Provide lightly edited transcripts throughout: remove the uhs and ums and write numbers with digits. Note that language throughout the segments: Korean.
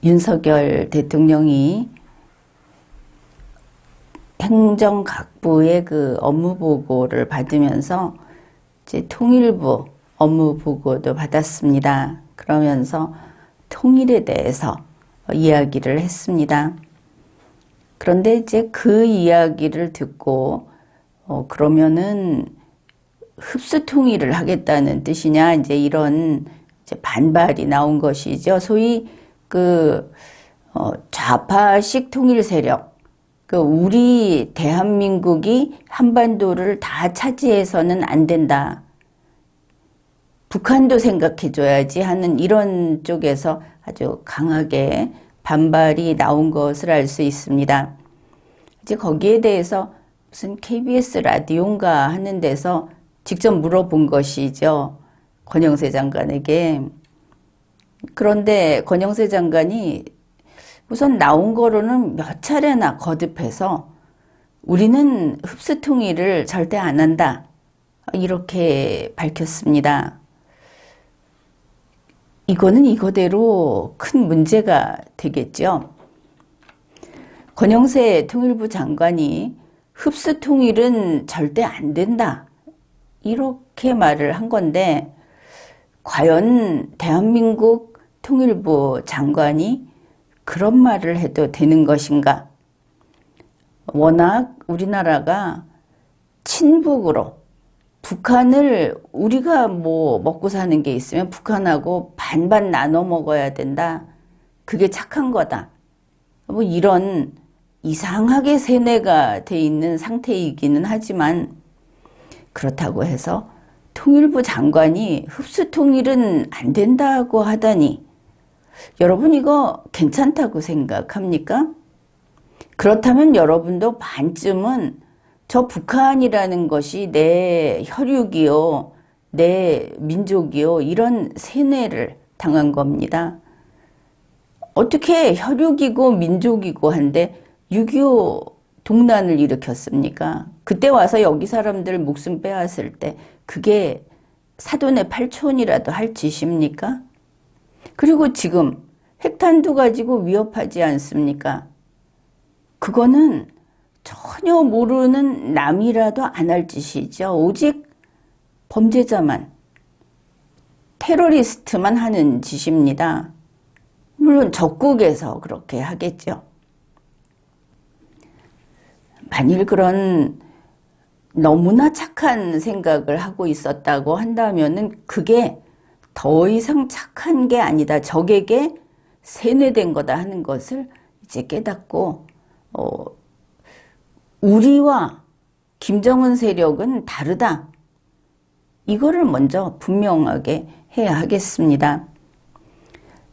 윤석열 대통령이 행정각부의 그 업무 보고를 받으면서 이제 통일부 업무 보고도 받았습니다. 그러면서 통일에 대해서 이야기를 했습니다. 그런데 이제 그 이야기를 듣고 그러면은 흡수 통일을 하겠다는 뜻이냐, 이제 이런 이제 반발이 나온 것이죠. 소위 그 좌파식 통일 세력, 그 우리 대한민국이 한반도를 다 차지해서는 안 된다. 북한도 생각해줘야지 하는 이런 쪽에서 아주 강하게 반발이 나온 것을 알 수 있습니다. 이제 거기에 대해서 무슨 KBS 라디오인가 하는 데서 직접 물어본 것이죠. 권영세 장관에게. 그런데 권영세 장관이 우선 나온 거로는 몇 차례나 거듭해서 우리는 흡수 통일을 절대 안 한다. 이렇게 밝혔습니다. 이거는 이거대로 큰 문제가 되겠죠. 권영세 통일부 장관이 흡수 통일은 절대 안 된다. 이렇게 말을 한 건데, 과연 대한민국 통일부 장관이 그런 말을 해도 되는 것인가? 워낙 우리나라가 친북으로 북한을, 우리가 뭐 먹고 사는 게 있으면 북한하고 반반 나눠 먹어야 된다. 그게 착한 거다. 뭐 이런 이상하게 세뇌가 돼 있는 상태이기는 하지만, 그렇다고 해서 통일부 장관이 흡수 통일은 안 된다고 하다니, 여러분 이거 괜찮다고 생각합니까? 그렇다면 여러분도 반쯤은 저 북한이라는 것이 내 혈육이요, 내 민족이요, 이런 세뇌를 당한 겁니다. 어떻게 혈육이고 민족이고 한데 6.25 동란을 일으켰습니까? 그때 와서 여기 사람들 목숨 빼앗을 때 그게 사돈의 팔촌이라도 할 짓입니까? 그리고 지금 핵탄두 가지고 위협하지 않습니까? 그거는 전혀 모르는 남이라도 안 할 짓이죠. 오직 범죄자만, 테러리스트만 하는 짓입니다. 물론 적국에서 그렇게 하겠죠. 만일 그런 너무나 착한 생각을 하고 있었다고 한다면은 그게 더 이상 착한 게 아니다. 적에게 세뇌된 거다 하는 것을 이제 깨닫고, 우리와 김정은 세력은 다르다. 이거를 먼저 분명하게 해야 하겠습니다.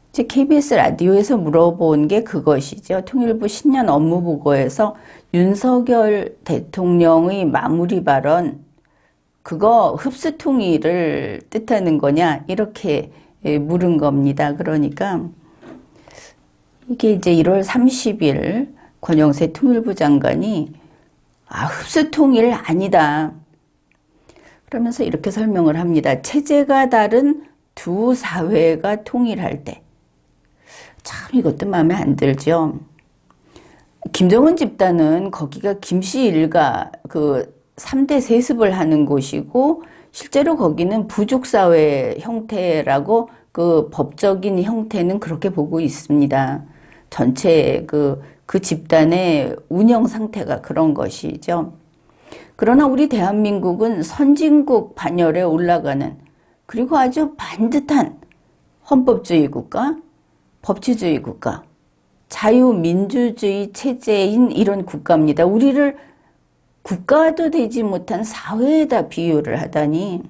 이제 KBS 라디오에서 물어본 게 그것이죠. 통일부 신년 업무 보고에서 윤석열 대통령의 마무리 발언, 그거 흡수 통일을 뜻하는 거냐? 이렇게 물은 겁니다. 그러니까 이게 이제 1월 30일 권영세 통일부 장관이 흡수 통일 아니다. 그러면서 이렇게 설명을 합니다. 체제가 다른 두 사회가 통일할 때. 참 이것도 마음에 안 들죠. 김정은 집단은 거기가 김씨 일가 그 3대 세습을 하는 곳이고, 실제로 거기는 부족사회 형태라고 그 법적인 형태는 그렇게 보고 있습니다. 전체 그 집단의 운영 상태가 그런 것이죠. 그러나 우리 대한민국은 선진국 반열에 올라가는, 그리고 아주 반듯한 헌법주의 국가, 법치주의 국가, 자유민주주의 체제인 이런 국가입니다. 우리를 국가도 되지 못한 사회에다 비유를 하다니,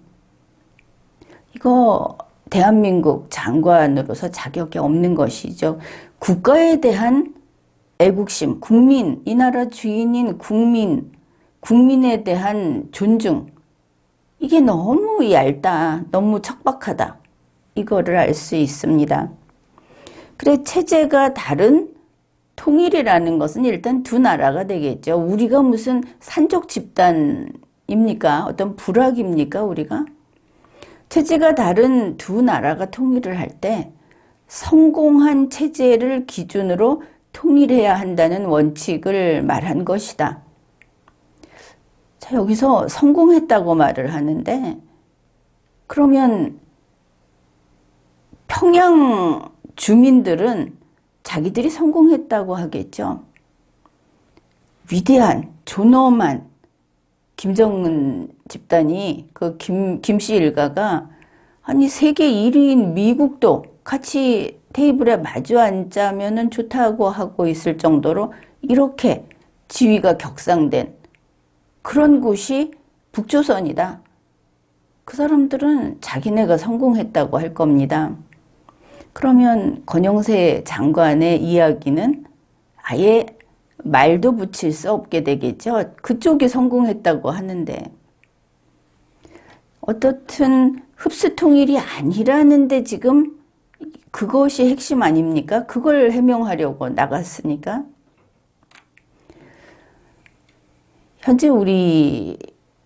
이거 대한민국 장관으로서 자격이 없는 것이죠. 국가에 대한 애국심, 국민, 이 나라 주인인 국민에 대한 존중, 이게 너무 얇다, 너무 척박하다, 이거를 알 수 있습니다. 그래, 체제가 다른 통일이라는 것은 일단 두 나라가 되겠죠. 우리가 무슨 산족 집단입니까? 어떤 부락입니까, 우리가? 체제가 다른 두 나라가 통일을 할 때 성공한 체제를 기준으로 통일해야 한다는 원칙을 말한 것이다. 자, 여기서 성공했다고 말을 하는데, 그러면 평양 주민들은 자기들이 성공했다고 하겠죠. 위대한, 존엄한 김정은 집단이, 그 김씨 일가가, 아니, 세계 1위인 미국도 같이 테이블에 마주 앉자면은 좋다고 하고 있을 정도로 이렇게 지위가 격상된 그런 곳이 북조선이다. 그 사람들은 자기네가 성공했다고 할 겁니다. 그러면 권영세 장관의 이야기는 아예 말도 붙일 수 없게 되겠죠. 그쪽이 성공했다고 하는데. 어떻든 흡수통일이 아니라는데 지금 그것이 핵심 아닙니까? 그걸 해명하려고 나갔으니까. 현재 우리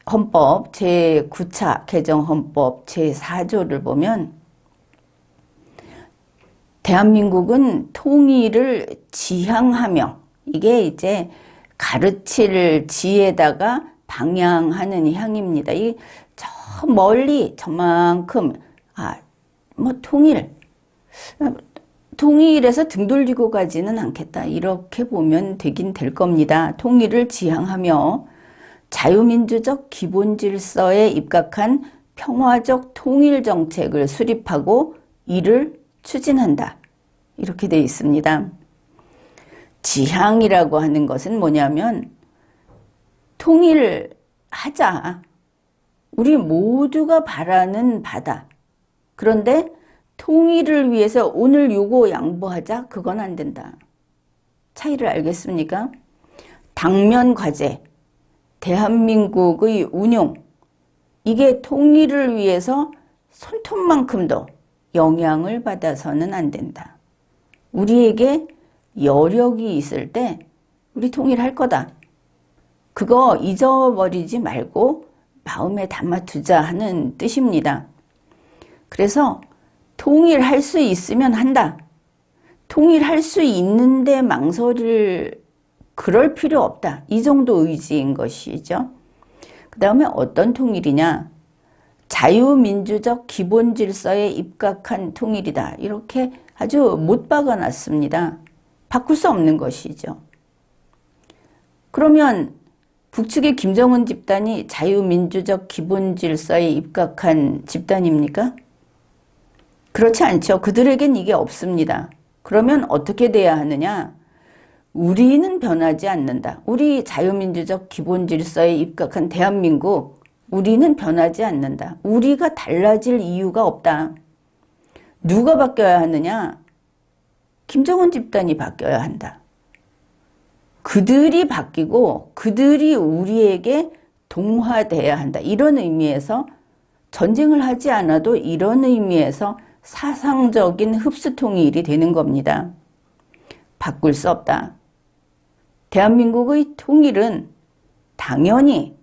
헌법 제9차 개정 헌법 제4조를 보면 대한민국은 통일을 지향하며, 이게 이제 가르칠 지에다가 방향하는 향입니다. 이 저 멀리 저만큼 통일에서 등 돌리고 가지는 않겠다, 이렇게 보면 되긴 될 겁니다. 통일을 지향하며 자유민주적 기본 질서에 입각한 평화적 통일 정책을 수립하고 이를 추진한다, 이렇게 되어 있습니다. 지향이라고 하는 것은 뭐냐면 통일하자, 우리 모두가 바라는 바다. 그런데 통일을 위해서 오늘 요거 양보하자, 그건 안 된다. 차이를 알겠습니까? 당면 과제, 대한민국의 운용, 이게 통일을 위해서 손톱만큼도 영향을 받아서는 안 된다. 우리에게 여력이 있을 때 우리 통일할 거다. 그거 잊어버리지 말고 마음에 담아두자 하는 뜻입니다. 그래서 통일할 수 있으면 한다. 통일할 수 있는데 망설일 그럴 필요 없다. 이 정도 의지인 것이죠. 그 다음에 어떤 통일이냐? 자유민주적 기본 질서에 입각한 통일이다. 이렇게 아주 못 박아놨습니다. 바꿀 수 없는 것이죠. 그러면 북측의 김정은 집단이 자유민주적 기본 질서에 입각한 집단입니까? 그렇지 않죠. 그들에겐 이게 없습니다. 그러면 어떻게 돼야 하느냐? 우리는 변하지 않는다. 우리 자유민주적 기본 질서에 입각한 대한민국, 우리는 변하지 않는다. 우리가 달라질 이유가 없다. 누가 바뀌어야 하느냐? 김정은 집단이 바뀌어야 한다. 그들이 바뀌고 그들이 우리에게 동화돼야 한다. 이런 의미에서 전쟁을 하지 않아도 이런 의미에서 사상적인 흡수통일이 되는 겁니다. 바꿀 수 없다. 대한민국의 통일은 당연히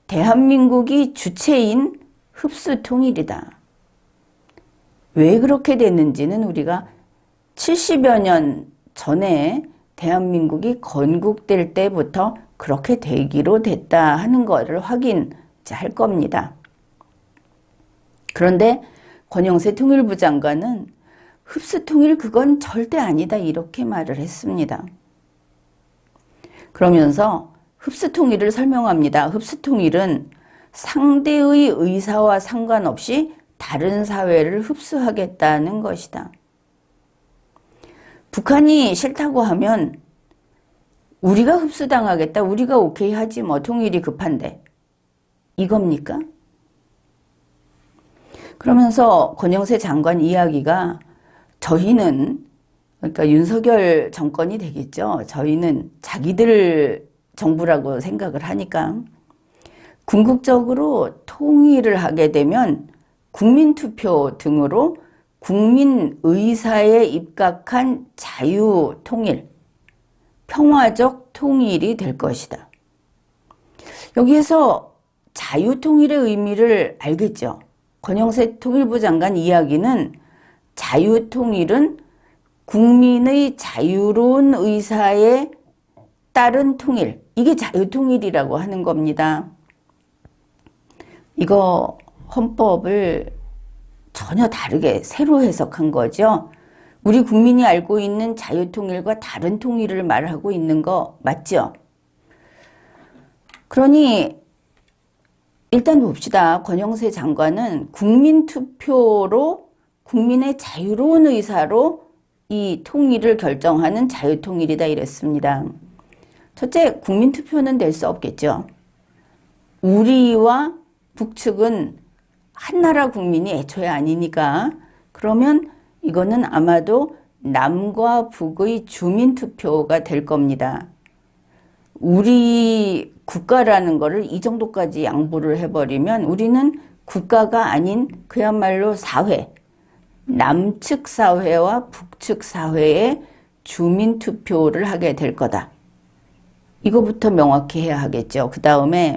대한민국이 주체인 흡수통일이다. 왜 그렇게 됐는지는 우리가 70여 년 전에 대한민국이 건국될 때부터 그렇게 되기로 됐다 하는 것을 확인할 겁니다. 그런데 권영세 통일부 장관은 흡수통일 그건 절대 아니다, 이렇게 말을 했습니다. 그러면서 흡수통일을 설명합니다. 흡수통일은 상대의 의사와 상관없이 다른 사회를 흡수하겠다는 것이다. 북한이 싫다고 하면 우리가 흡수당하겠다, 우리가 오케이 하지 뭐, 통일이 급한데, 이겁니까? 그러면서 권영세 장관 이야기가 저희는, 그러니까 윤석열 정권이 되겠죠. 저희는 자기들 정부라고 생각을 하니까 궁극적으로 통일을 하게 되면 국민투표 등으로 국민 의사에 입각한 자유통일, 평화적 통일이 될 것이다. 여기에서 자유통일의 의미를 알겠죠. 권영세 통일부 장관 이야기는 자유통일은 국민의 자유로운 의사에 따른 통일, 이게 자유통일이라고 하는 겁니다. 이거 헌법을 전혀 다르게 새로 해석한 거죠. 우리 국민이 알고 있는 자유통일과 다른 통일을 말하고 있는 거 맞죠? 그러니 일단 봅시다. 권영세 장관은 국민투표로 국민의 자유로운 의사로 이 통일을 결정하는 자유통일이다 이랬습니다. 첫째, 국민투표는 될 수 없겠죠. 우리와 북측은 한나라 국민이 애초에 아니니까. 그러면 이거는 아마도 남과 북의 주민투표가 될 겁니다. 우리 국가라는 거를 이 정도까지 양보를 해버리면 우리는 국가가 아닌 그야말로 사회, 남측 사회와 북측 사회의 주민투표를 하게 될 거다. 이거부터 명확히 해야 하겠죠. 그 다음에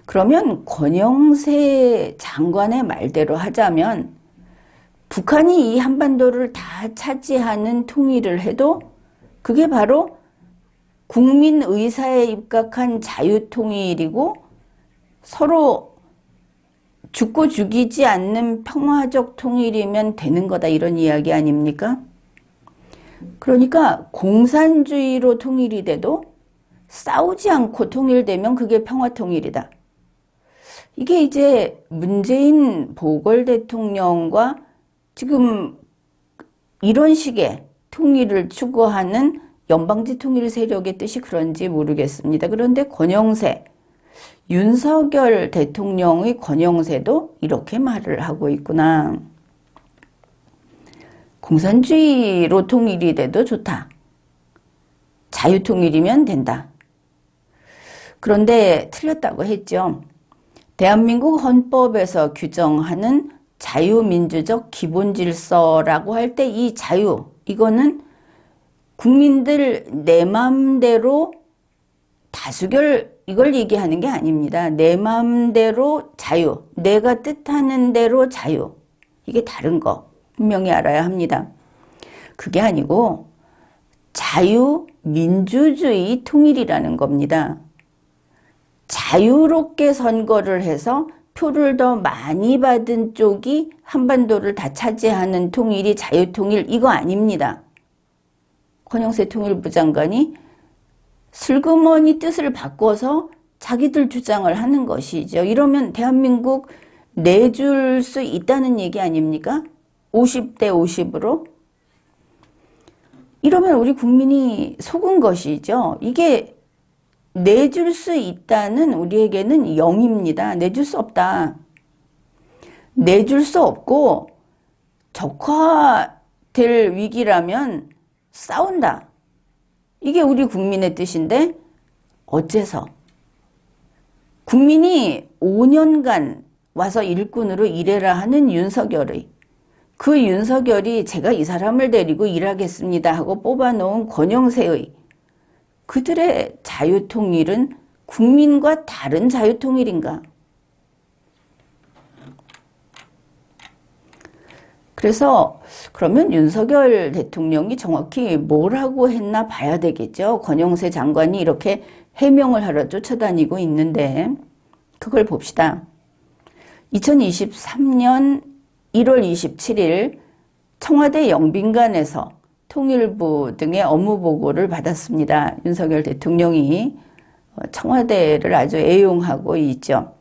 그러면 권영세 장관의 말대로 하자면 북한이 이 한반도를 다 차지하는 통일을 해도 그게 바로 국민 의사에 입각한 자유통일이고 서로 죽고 죽이지 않는 평화적 통일이면 되는 거다 이런 이야기 아닙니까? 그러니까 공산주의로 통일이 돼도 싸우지 않고 통일되면 그게 평화통일이다. 이게 이제 문재인 보궐 대통령과 지금 이런 식의 통일을 추구하는 연방지 통일 세력의 뜻이 그런지 모르겠습니다. 그런데 권영세, 윤석열 대통령의 권영세도 이렇게 말을 하고 있구나. 공산주의로 통일이 돼도 좋다. 자유통일이면 된다. 그런데 틀렸다고 했죠. 대한민국 헌법에서 규정하는 자유민주적 기본질서라고 할 때 이 자유, 이거는 국민들 내 마음대로 다수결 이걸 얘기하는 게 아닙니다. 내 마음대로 자유, 내가 뜻하는 대로 자유. 이게 다른 거 분명히 알아야 합니다. 그게 아니고 자유민주주의 통일이라는 겁니다. 자유롭게 선거를 해서 표를 더 많이 받은 쪽이 한반도를 다 차지하는 통일이 자유통일 이거 아닙니다. 권영세 통일부 장관이 슬그머니 뜻을 바꿔서 자기들 주장을 하는 것이죠. 이러면 대한민국 내줄 수 있다는 얘기 아닙니까? 50대 50으로. 이러면 우리 국민이 속은 것이죠. 이게 내줄 수 있다는 우리에게는 0입니다. 내줄 수 없다. 내줄 수 없고 적화될 위기라면 싸운다. 이게 우리 국민의 뜻인데 어째서 국민이 5년간 와서 일꾼으로 일해라 하는 윤석열의 그 윤석열이 제가 이 사람을 데리고 일하겠습니다 하고 뽑아놓은 권영세의 그들의 자유통일은 국민과 다른 자유통일인가? 그래서 그러면 윤석열 대통령이 정확히 뭐라고 했나 봐야 되겠죠. 권영세 장관이 이렇게 해명을 하러 쫓아다니고 있는데 그걸 봅시다. 2023년 1월 27일 청와대 영빈관에서 통일부 등의 업무 보고를 받았습니다. 윤석열 대통령이 청와대를 아주 애용하고 있죠.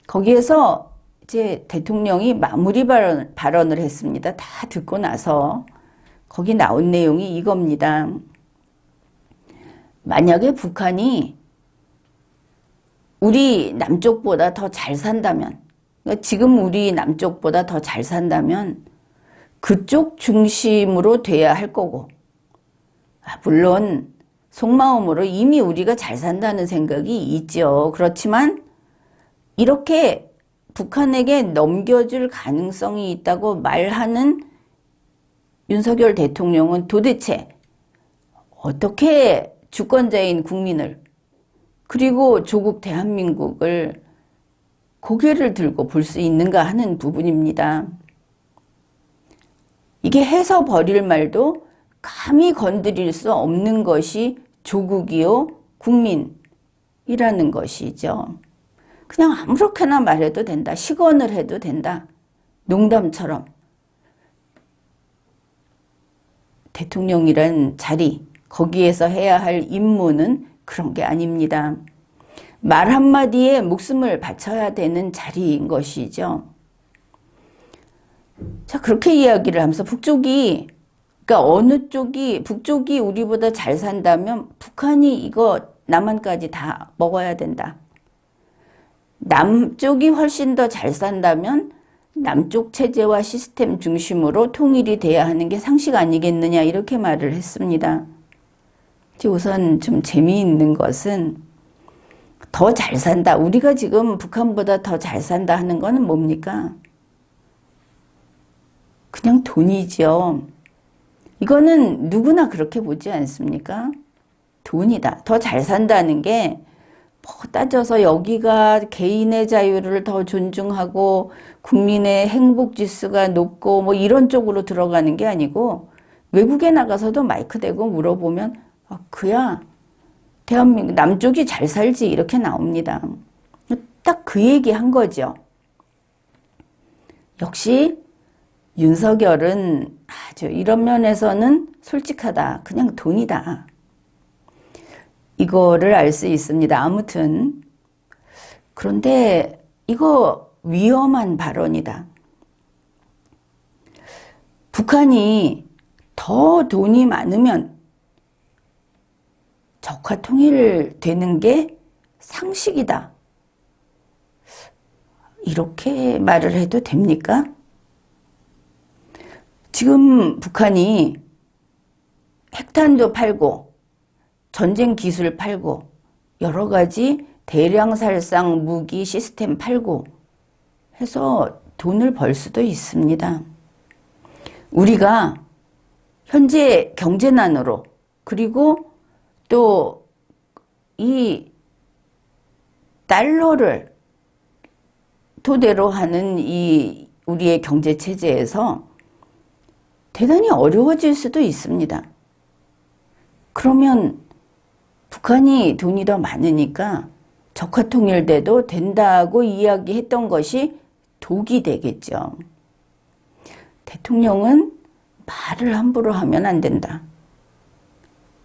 거기에서 이제 대통령이 마무리 발언을 했습니다. 다 듣고 나서 거기 나온 내용이 이겁니다. 만약에 북한이 우리 남쪽보다 더 잘 산다면, 그러니까 지금 우리 남쪽보다 더 잘 산다면 그쪽 중심으로 돼야 할 거고, 물론 속마음으로 이미 우리가 잘 산다는 생각이 있죠. 그렇지만 이렇게 북한에게 넘겨줄 가능성이 있다고 말하는 윤석열 대통령은 도대체 어떻게 주권자인 국민을 그리고 조국 대한민국을 고개를 들고 볼 수 있는가 하는 부분입니다. 이게 해서 버릴 말도 감히 건드릴 수 없는 것이 조국이요 국민이라는 것이죠. 그냥 아무렇게나 말해도 된다. 식언을 해도 된다. 농담처럼. 대통령이란 자리, 거기에서 해야 할 임무는 그런 게 아닙니다. 말 한마디에 목숨을 바쳐야 되는 자리인 것이죠. 자, 그렇게 이야기를 하면서 그러니까 어느 쪽이, 북쪽이 우리보다 잘 산다면 북한이 이거 남한까지 다 먹어야 된다. 남쪽이 훨씬 더 잘 산다면 남쪽 체제와 시스템 중심으로 통일이 돼야 하는 게 상식 아니겠느냐, 이렇게 말을 했습니다. 우선 좀 재미있는 것은 더 잘 산다. 우리가 지금 북한보다 더 잘 산다 하는 거는 뭡니까? 그냥 돈이죠. 이거는 누구나 그렇게 보지 않습니까? 돈이다. 더 잘 산다는 게 뭐 따져서 여기가 개인의 자유를 더 존중하고 국민의 행복 지수가 높고 뭐 이런 쪽으로 들어가는 게 아니고, 외국에 나가서도 마이크 대고 물어보면 그야 대한민국 남쪽이 잘 살지, 이렇게 나옵니다. 딱 그 얘기 한 거죠. 역시 윤석열은 아주 이런 면에서는 솔직하다. 그냥 돈이다. 이거를 알 수 있습니다. 아무튼 그런데 이거 위험한 발언이다. 북한이 더 돈이 많으면 적화 통일되는 게 상식이다. 이렇게 말을 해도 됩니까? 지금 북한이 핵탄도 팔고 전쟁 기술 팔고 여러 가지 대량살상 무기 시스템 팔고 해서 돈을 벌 수도 있습니다. 우리가 현재 경제난으로, 그리고 또 이 달러를 토대로 하는 이 우리의 경제 체제에서 대단히 어려워질 수도 있습니다. 그러면 북한이 돈이 더 많으니까 적화통일돼도 된다고 이야기했던 것이 독이 되겠죠. 대통령은 말을 함부로 하면 안 된다.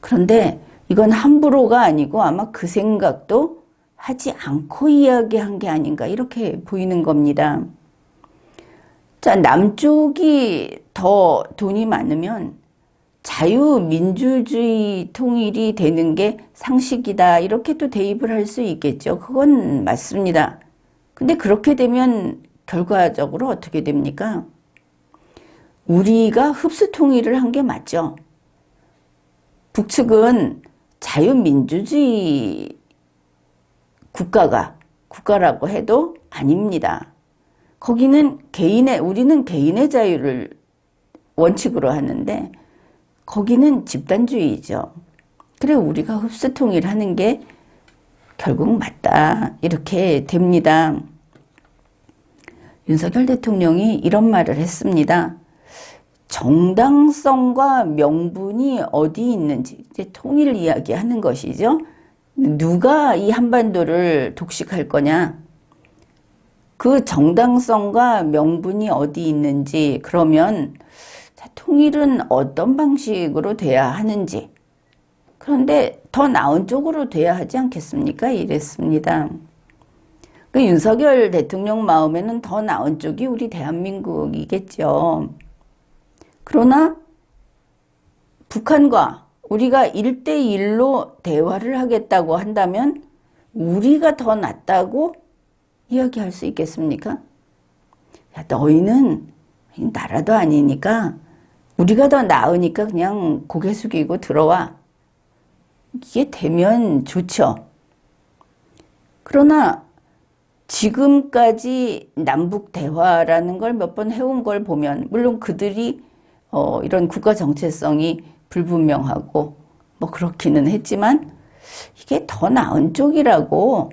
그런데 이건 함부로가 아니고 아마 그 생각도 하지 않고 이야기한 게 아닌가, 이렇게 보이는 겁니다. 자, 남쪽이 더 돈이 많으면 자유민주주의 통일이 되는 게 상식이다, 이렇게 또 대입을 할 수 있겠죠. 그건 맞습니다. 근데 그렇게 되면 결과적으로 어떻게 됩니까? 우리가 흡수 통일을 한 게 맞죠. 북측은 자유민주주의 국가라고 해도 아닙니다. 거기는 우리는 개인의 자유를 원칙으로 하는데 거기는 집단주의죠. 그래, 우리가 흡수 통일하는 게 결국 맞다, 이렇게 됩니다. 윤석열 대통령이 이런 말을 했습니다. 정당성과 명분이 어디 있는지, 이제 통일 이야기하는 것이죠. 누가 이 한반도를 독식할 거냐? 그 정당성과 명분이 어디 있는지, 그러면 통일은 어떤 방식으로 돼야 하는지, 그런데 더 나은 쪽으로 돼야 하지 않겠습니까? 이랬습니다. 그 윤석열 대통령 마음에는 더 나은 쪽이 우리 대한민국이겠죠. 그러나 북한과 우리가 1대1로 대화를 하겠다고 한다면 우리가 더 낫다고 이야기할 수 있겠습니까? 야, 너희는 나라도 아니니까 우리가 더 나으니까 그냥 고개 숙이고 들어와. 이게 되면 좋죠. 그러나 지금까지 남북 대화라는 걸 몇 번 해온 걸 보면, 물론 그들이 이런 국가 정체성이 불분명하고 뭐 그렇기는 했지만, 이게 더 나은 쪽이라고,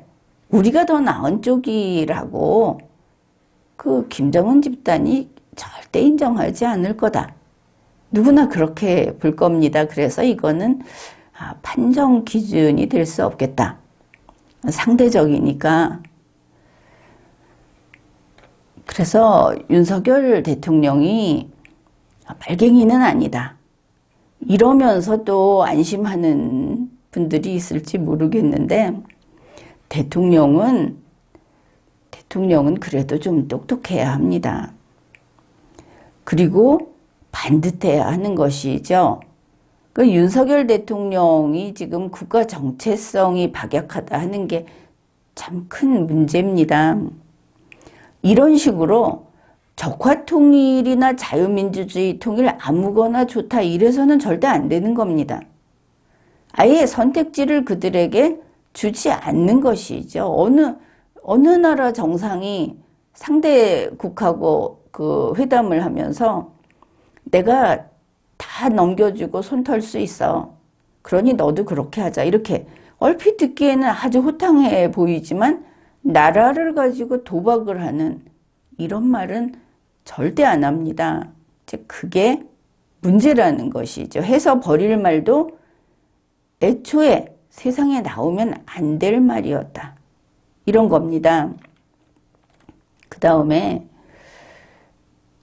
우리가 더 나은 쪽이라고 그 김정은 집단이 절대 인정하지 않을 거다, 누구나 그렇게 볼 겁니다. 그래서 이거는 판정 기준이 될 수 없겠다. 상대적이니까. 그래서 윤석열 대통령이 말갱이는 아니다. 이러면서 또 안심하는 분들이 있을지 모르겠는데 대통령은 그래도 좀 똑똑해야 합니다. 그리고 반듯해야 하는 것이죠. 그 윤석열 대통령이 지금 국가 정체성이 박약하다 하는 게 참 큰 문제입니다. 이런 식으로 적화통일이나 자유민주주의 통일 아무거나 좋다 이래서는 절대 안 되는 겁니다. 아예 선택지를 그들에게 주지 않는 것이죠. 어느 나라 정상이 상대국하고 그 회담을 하면서 내가 다 넘겨주고 손 털 수 있어. 그러니 너도 그렇게 하자. 이렇게 얼핏 듣기에는 아주 호탕해 보이지만 나라를 가지고 도박을 하는 이런 말은 절대 안 합니다. 즉 그게 문제라는 것이죠. 해서 버릴 말도 애초에 세상에 나오면 안 될 말이었다. 이런 겁니다. 그 다음에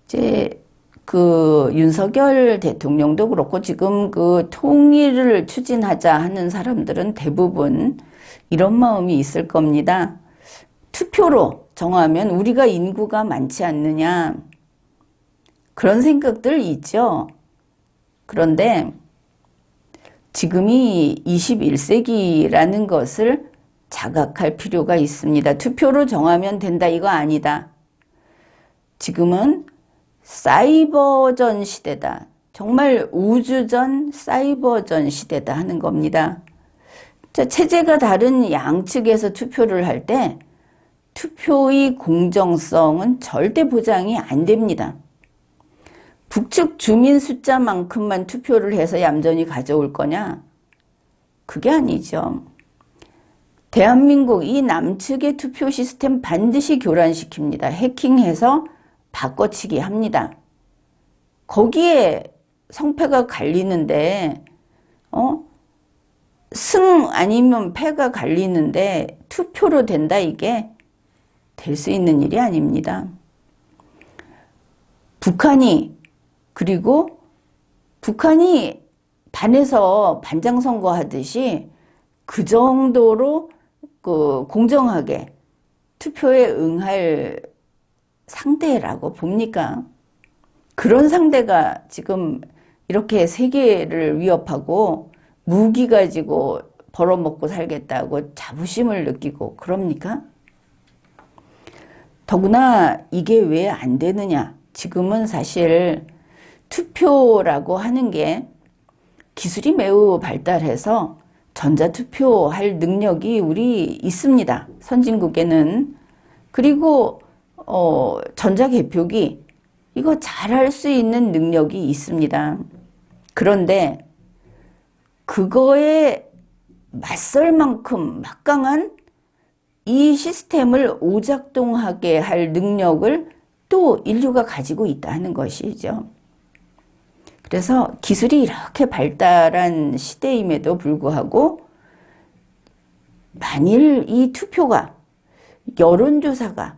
이제 그 윤석열 대통령도 그렇고 지금 그 통일을 추진하자 하는 사람들은 대부분 이런 마음이 있을 겁니다. 투표로 정하면 우리가 인구가 많지 않느냐 그런 생각들 있죠. 그런데 지금이 21세기라는 것을 자각할 필요가 있습니다. 투표로 정하면 된다 이거 아니다. 지금은 사이버전 시대다. 정말 우주전 사이버전 시대다 하는 겁니다. 자, 체제가 다른 양측에서 투표를 할 때 투표의 공정성은 절대 보장이 안 됩니다. 북측 주민 숫자만큼만 투표를 해서 얌전히 가져올 거냐? 그게 아니죠. 대한민국 이 남측의 투표 시스템 반드시 교란시킵니다. 해킹해서 바꿔치기 합니다. 거기에 성패가 갈리는데 승 아니면 패가 갈리는데 투표로 된다 이게 될 수 있는 일이 아닙니다. 북한이 반에서 반장선거 하듯이 그 정도로 그 공정하게 투표에 응할 상대라고 봅니까? 그런 상대가 지금 이렇게 세계를 위협하고 무기 가지고 벌어먹고 살겠다고 자부심을 느끼고 그럽니까? 더구나 이게 왜 안 되느냐? 지금은 사실 투표라고 하는 게 기술이 매우 발달해서 전자투표할 능력이 우리 있습니다. 선진국에는. 그리고 전자개표기 이거 잘할 수 있는 능력이 있습니다. 그런데 그거에 맞설 만큼 막강한 이 시스템을 오작동하게 할 능력을 또 인류가 가지고 있다는 것이죠. 그래서 기술이 이렇게 발달한 시대임에도 불구하고 만일 이 투표가 여론조사가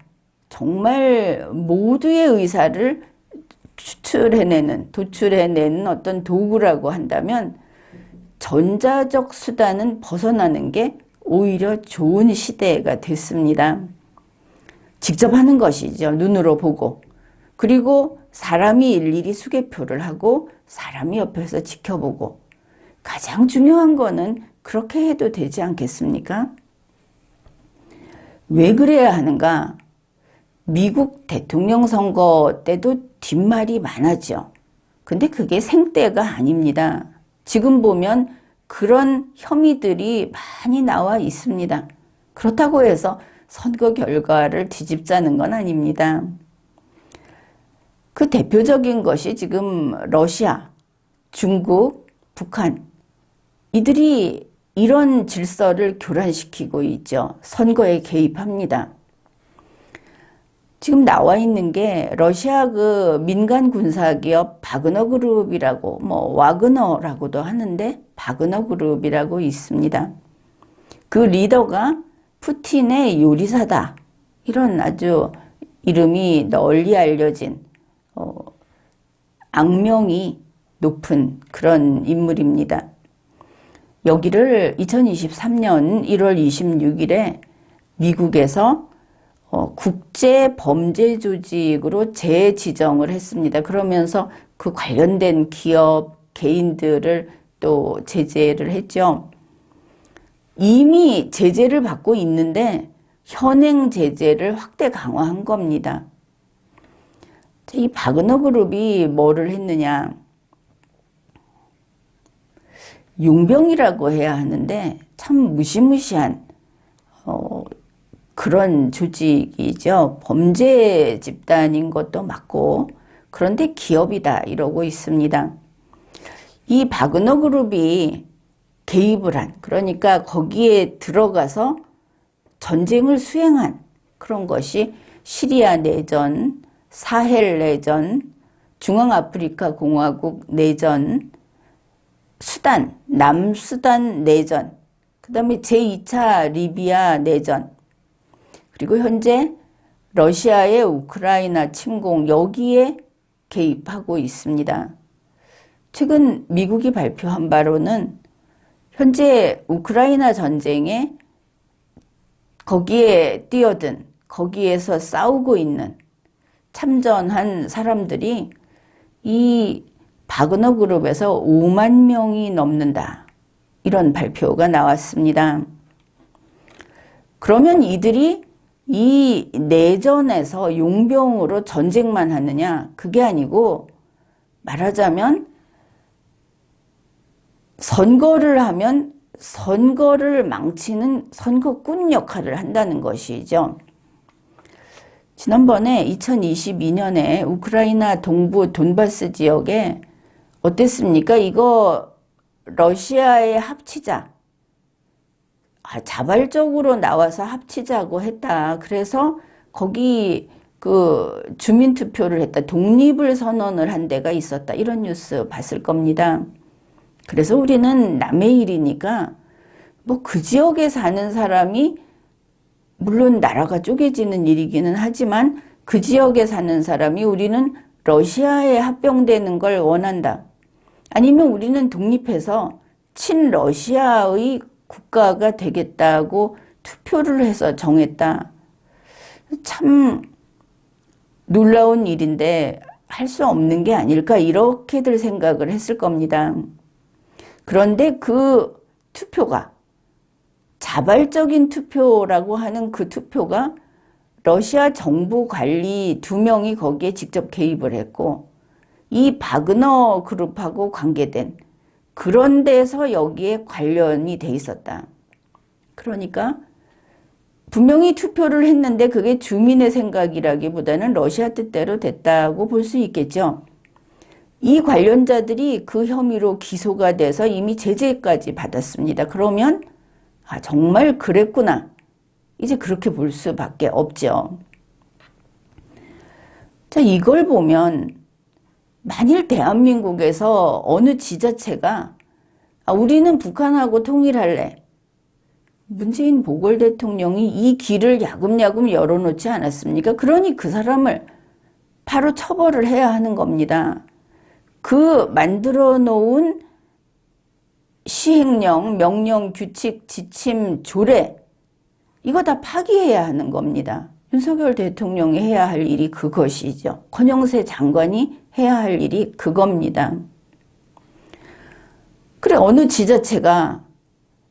정말 모두의 의사를 도출해내는 어떤 도구라고 한다면 전자적 수단은 벗어나는 게 오히려 좋은 시대가 됐습니다. 직접 하는 것이죠. 눈으로 보고. 그리고 사람이 일일이 수개표를 하고 사람이 옆에서 지켜보고. 가장 중요한 거는 그렇게 해도 되지 않겠습니까? 왜 그래야 하는가? 미국 대통령 선거 때도 뒷말이 많았죠. 근데 그게 생떼가 아닙니다. 지금 보면 그런 혐의들이 많이 나와 있습니다. 그렇다고 해서 선거 결과를 뒤집자는 건 아닙니다. 그 대표적인 것이 지금 러시아, 중국, 북한 이들이 이런 질서를 교란시키고 있죠. 선거에 개입합니다. 지금 나와 있는 게 러시아 그 민간 군사 기업 바그너 그룹이라고 뭐 와그너라고도 하는데 바그너 그룹이라고 있습니다. 그 리더가 푸틴의 요리사다. 이런 아주 이름이 널리 알려진 악명이 높은 그런 인물입니다. 여기를 2023년 1월 26일에 미국에서 국제범죄조직으로 재지정을 했습니다. 그러면서 그 관련된 기업, 개인들을 또 제재를 했죠. 이미 제재를 받고 있는데 현행 제재를 확대 강화한 겁니다. 이 바그너 그룹이 뭐를 했느냐. 용병이라고 해야 하는데 참 무시무시한 그런 조직이죠. 범죄 집단인 것도 맞고 그런데 기업이다 이러고 있습니다. 이 바그너 그룹이 개입을 한, 그러니까 거기에 들어가서 전쟁을 수행한 그런 것이 시리아 내전, 사헬 내전, 중앙아프리카 공화국 내전, 수단, 남수단 내전, 그 다음에 제2차 리비아 내전, 그리고 현재 러시아의 우크라이나 침공, 여기에 개입하고 있습니다. 최근 미국이 발표한 바로는 현재 우크라이나 전쟁에 거기에 뛰어든, 거기에서 싸우고 있는 참전한 사람들이 이 바그너 그룹에서 5만 명이 넘는다. 이런 발표가 나왔습니다. 그러면 이들이 이 내전에서 용병으로 전쟁만 하느냐? 그게 아니고 말하자면 선거를 하면 선거를 망치는 선거꾼 역할을 한다는 것이죠. 지난번에 2022년에 우크라이나 동부 돈바스 지역에 어땠습니까? 이거 러시아에 합치자. 자발적으로 나와서 합치자고 했다. 그래서 거기 그 주민투표를 했다. 독립을 선언을 한 데가 있었다. 이런 뉴스 봤을 겁니다. 그래서 우리는 남의 일이니까 뭐 그 지역에 사는 사람이 물론 나라가 쪼개지는 일이기는 하지만 그 지역에 사는 사람이 우리는 러시아에 합병되는 걸 원한다. 아니면 우리는 독립해서 친러시아의 국가가 되겠다고 투표를 해서 정했다. 참 놀라운 일인데 할 수 없는 게 아닐까 이렇게들 생각을 했을 겁니다. 그런데 그 투표가 자발적인 투표라고 하는 그 투표가 러시아 정부 관리 2명이 거기에 직접 개입을 했고 이 바그너 그룹하고 관계된 그런 데서 여기에 관련이 돼 있었다. 그러니까 분명히 투표를 했는데 그게 주민의 생각이라기보다는 러시아 뜻대로 됐다고 볼 수 있겠죠. 이 관련자들이 그 혐의로 기소가 돼서 이미 제재까지 받았습니다. 그러면 정말 그랬구나. 이제 그렇게 볼 수밖에 없죠. 자, 이걸 보면 만일 대한민국에서 어느 지자체가 우리는 북한하고 통일할래. 문재인 보궐 대통령이 이 길을 야금야금 열어놓지 않았습니까? 그러니 그 사람을 바로 처벌을 해야 하는 겁니다. 그 만들어 놓은 시행령, 명령, 규칙, 지침, 조례 이거 다 파기해야 하는 겁니다. 윤석열 대통령이 해야 할 일이 그것이죠. 권영세 장관이 해야 할 일이 그겁니다. 그래 어느 지자체가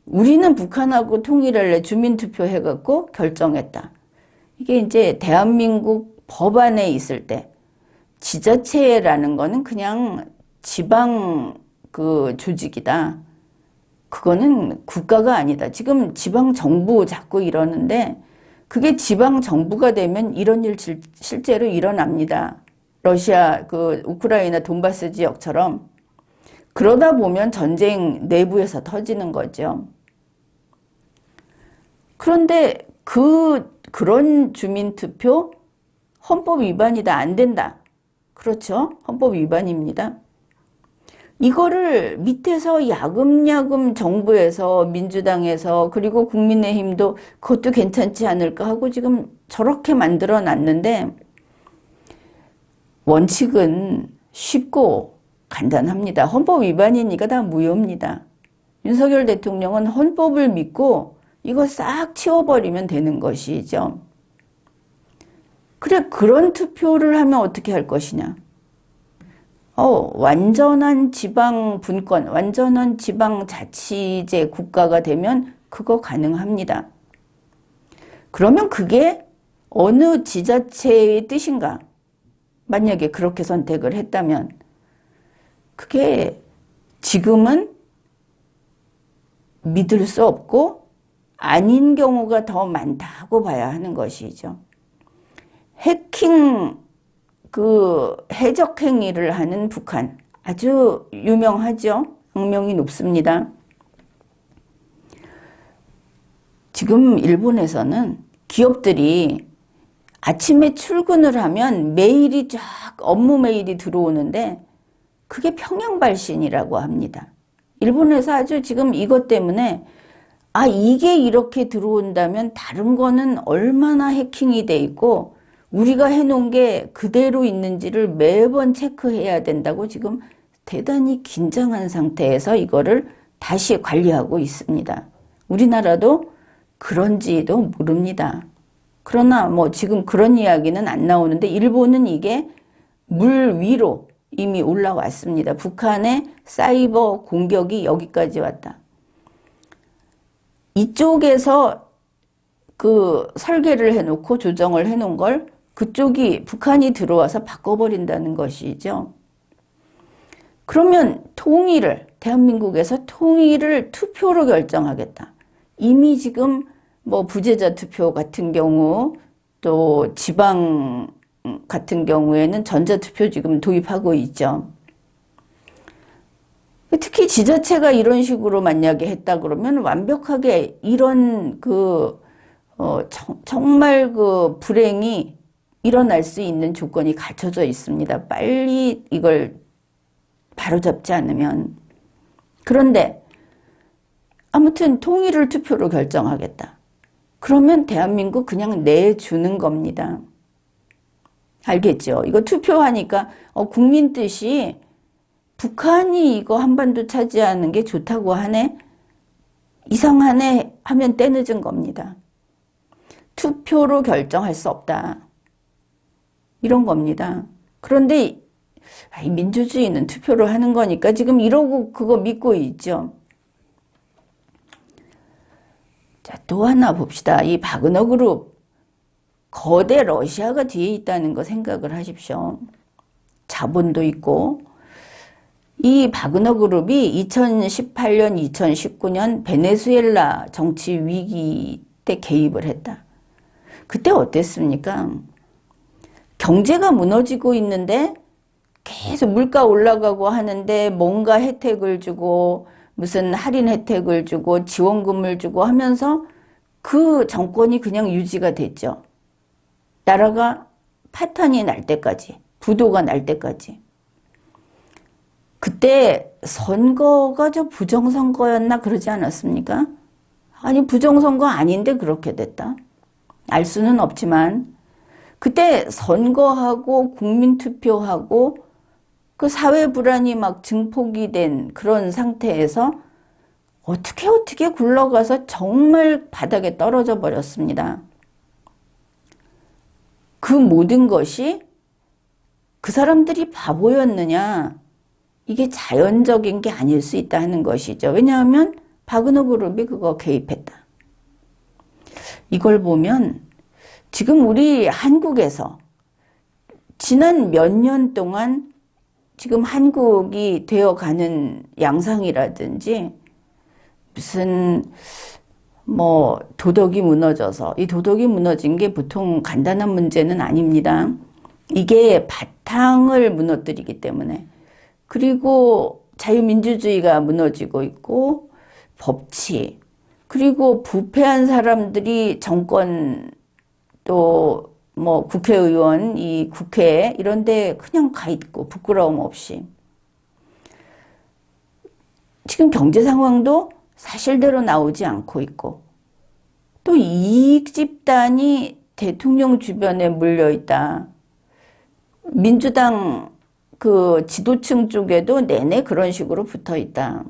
우리는 북한하고 통일할래 주민투표 해갖고 결정했다. 이게 이제 대한민국 법안에 있을 때 지자체라는 거는 그냥 지방 그 조직이다. 그거는 국가가 아니다. 지금 지방 정부 자꾸 이러는데 그게 지방 정부가 되면 이런 일 실제로 일어납니다. 러시아 그 우크라이나 돈바스 지역처럼 그러다 보면 전쟁 내부에서 터지는 거죠. 그런데 그런 주민투표 헌법 위반이다. 안 된다. 그렇죠? 헌법 위반입니다. 이거를 밑에서 야금야금 정부에서 민주당에서 그리고 국민의힘도 그것도 괜찮지 않을까 하고 지금 저렇게 만들어 놨는데 원칙은 쉽고 간단합니다. 헌법 위반이니까 다 무효입니다. 윤석열 대통령은 헌법을 믿고 이거 싹 치워버리면 되는 것이죠. 그래, 그런 투표를 하면 어떻게 할 것이냐? 완전한 지방 분권, 완전한 지방 자치제 국가가 되면 그거 가능합니다. 그러면 그게 어느 지자체의 뜻인가? 만약에 그렇게 선택을 했다면 그게 지금은 믿을 수 없고 아닌 경우가 더 많다고 봐야 하는 것이죠. 해킹 해적 행위를 하는 북한 아주 유명하죠. 악명이 높습니다. 지금 일본에서는 기업들이 아침에 출근을 하면 메일이 쫙 업무 메일이 들어오는데 그게 평양발신이라고 합니다. 일본에서 아주 지금 이것 때문에 이게 이렇게 들어온다면 다른 거는 얼마나 해킹이 돼 있고 우리가 해놓은 게 그대로 있는지를 매번 체크해야 된다고 지금 대단히 긴장한 상태에서 이거를 다시 관리하고 있습니다. 우리나라도 그런지도 모릅니다. 그러나 지금 그런 이야기는 안 나오는데 일본은 이게 물 위로 이미 올라왔습니다. 북한의 사이버 공격이 여기까지 왔다. 이쪽에서 설계를 해놓고 조정을 해놓은 걸 그쪽이 북한이 들어와서 바꿔버린다는 것이죠. 그러면 대한민국에서 통일을 투표로 결정하겠다. 이미 지금 부재자 투표 같은 경우 또 지방 같은 경우에는 전자투표 지금 도입하고 있죠. 특히 지자체가 이런 식으로 만약에 했다 그러면 완벽하게 이런 정말 불행이 일어날 수 있는 조건이 갖춰져 있습니다. 빨리 이걸 바로잡지 않으면. 그런데 아무튼 통일을 투표로 결정하겠다. 그러면 대한민국 그냥 내주는 겁니다. 알겠죠? 이거 투표하니까 국민 뜻이 북한이 이거 한반도 차지하는 게 좋다고 하네? 이상하네 하면 때늦은 겁니다. 투표로 결정할 수 없다. 이런 겁니다. 그런데 민주주의는 투표로 하는 거니까 지금 이러고 그거 믿고 있죠. 자, 또 하나 봅시다. 이 바그너 그룹 거대 러시아가 뒤에 있다는 거 생각을 하십시오. 자본도 있고 이 바그너 그룹이 2018년, 2019년 베네수엘라 정치 위기 때 개입을 했다. 그때 어땠습니까? 경제가 무너지고 있는데 계속 물가 올라가고 하는데 뭔가 혜택을 주고 무슨 할인 혜택을 주고 지원금을 주고 하면서 그 정권이 그냥 유지가 됐죠. 나라가 파탄이 날 때까지, 부도가 날 때까지. 그때 선거가 부정선거였나 그러지 않았습니까? 아니 부정선거 아닌데 그렇게 됐다. 알 수는 없지만 그때 선거하고 국민투표하고 그 사회 불안이 막 증폭이 된 그런 상태에서 어떻게 굴러가서 정말 바닥에 떨어져 버렸습니다. 그 모든 것이 그 사람들이 바보였느냐? 이게 자연적인 게 아닐 수 있다 하는 것이죠. 왜냐하면 바그너 그룹이 그거 개입했다. 이걸 보면 지금 우리 한국에서 지난 몇 년 동안 지금 한국이 되어가는 양상이라든지 무슨 도덕이 무너져서 이 도덕이 무너진 게 보통 간단한 문제는 아닙니다. 이게 바탕을 무너뜨리기 때문에 그리고 자유민주주의가 무너지고 있고 법치 그리고 부패한 사람들이 정권 또 뭐 국회의원, 이 국회 이런 데 그냥 가 있고 부끄러움 없이. 지금 경제 상황도 사실대로 나오지 않고 있고 또 이익 집단이 대통령 주변에 물려 있다. 민주당 그 지도층 쪽에도 내내 그런 식으로 붙어 있다.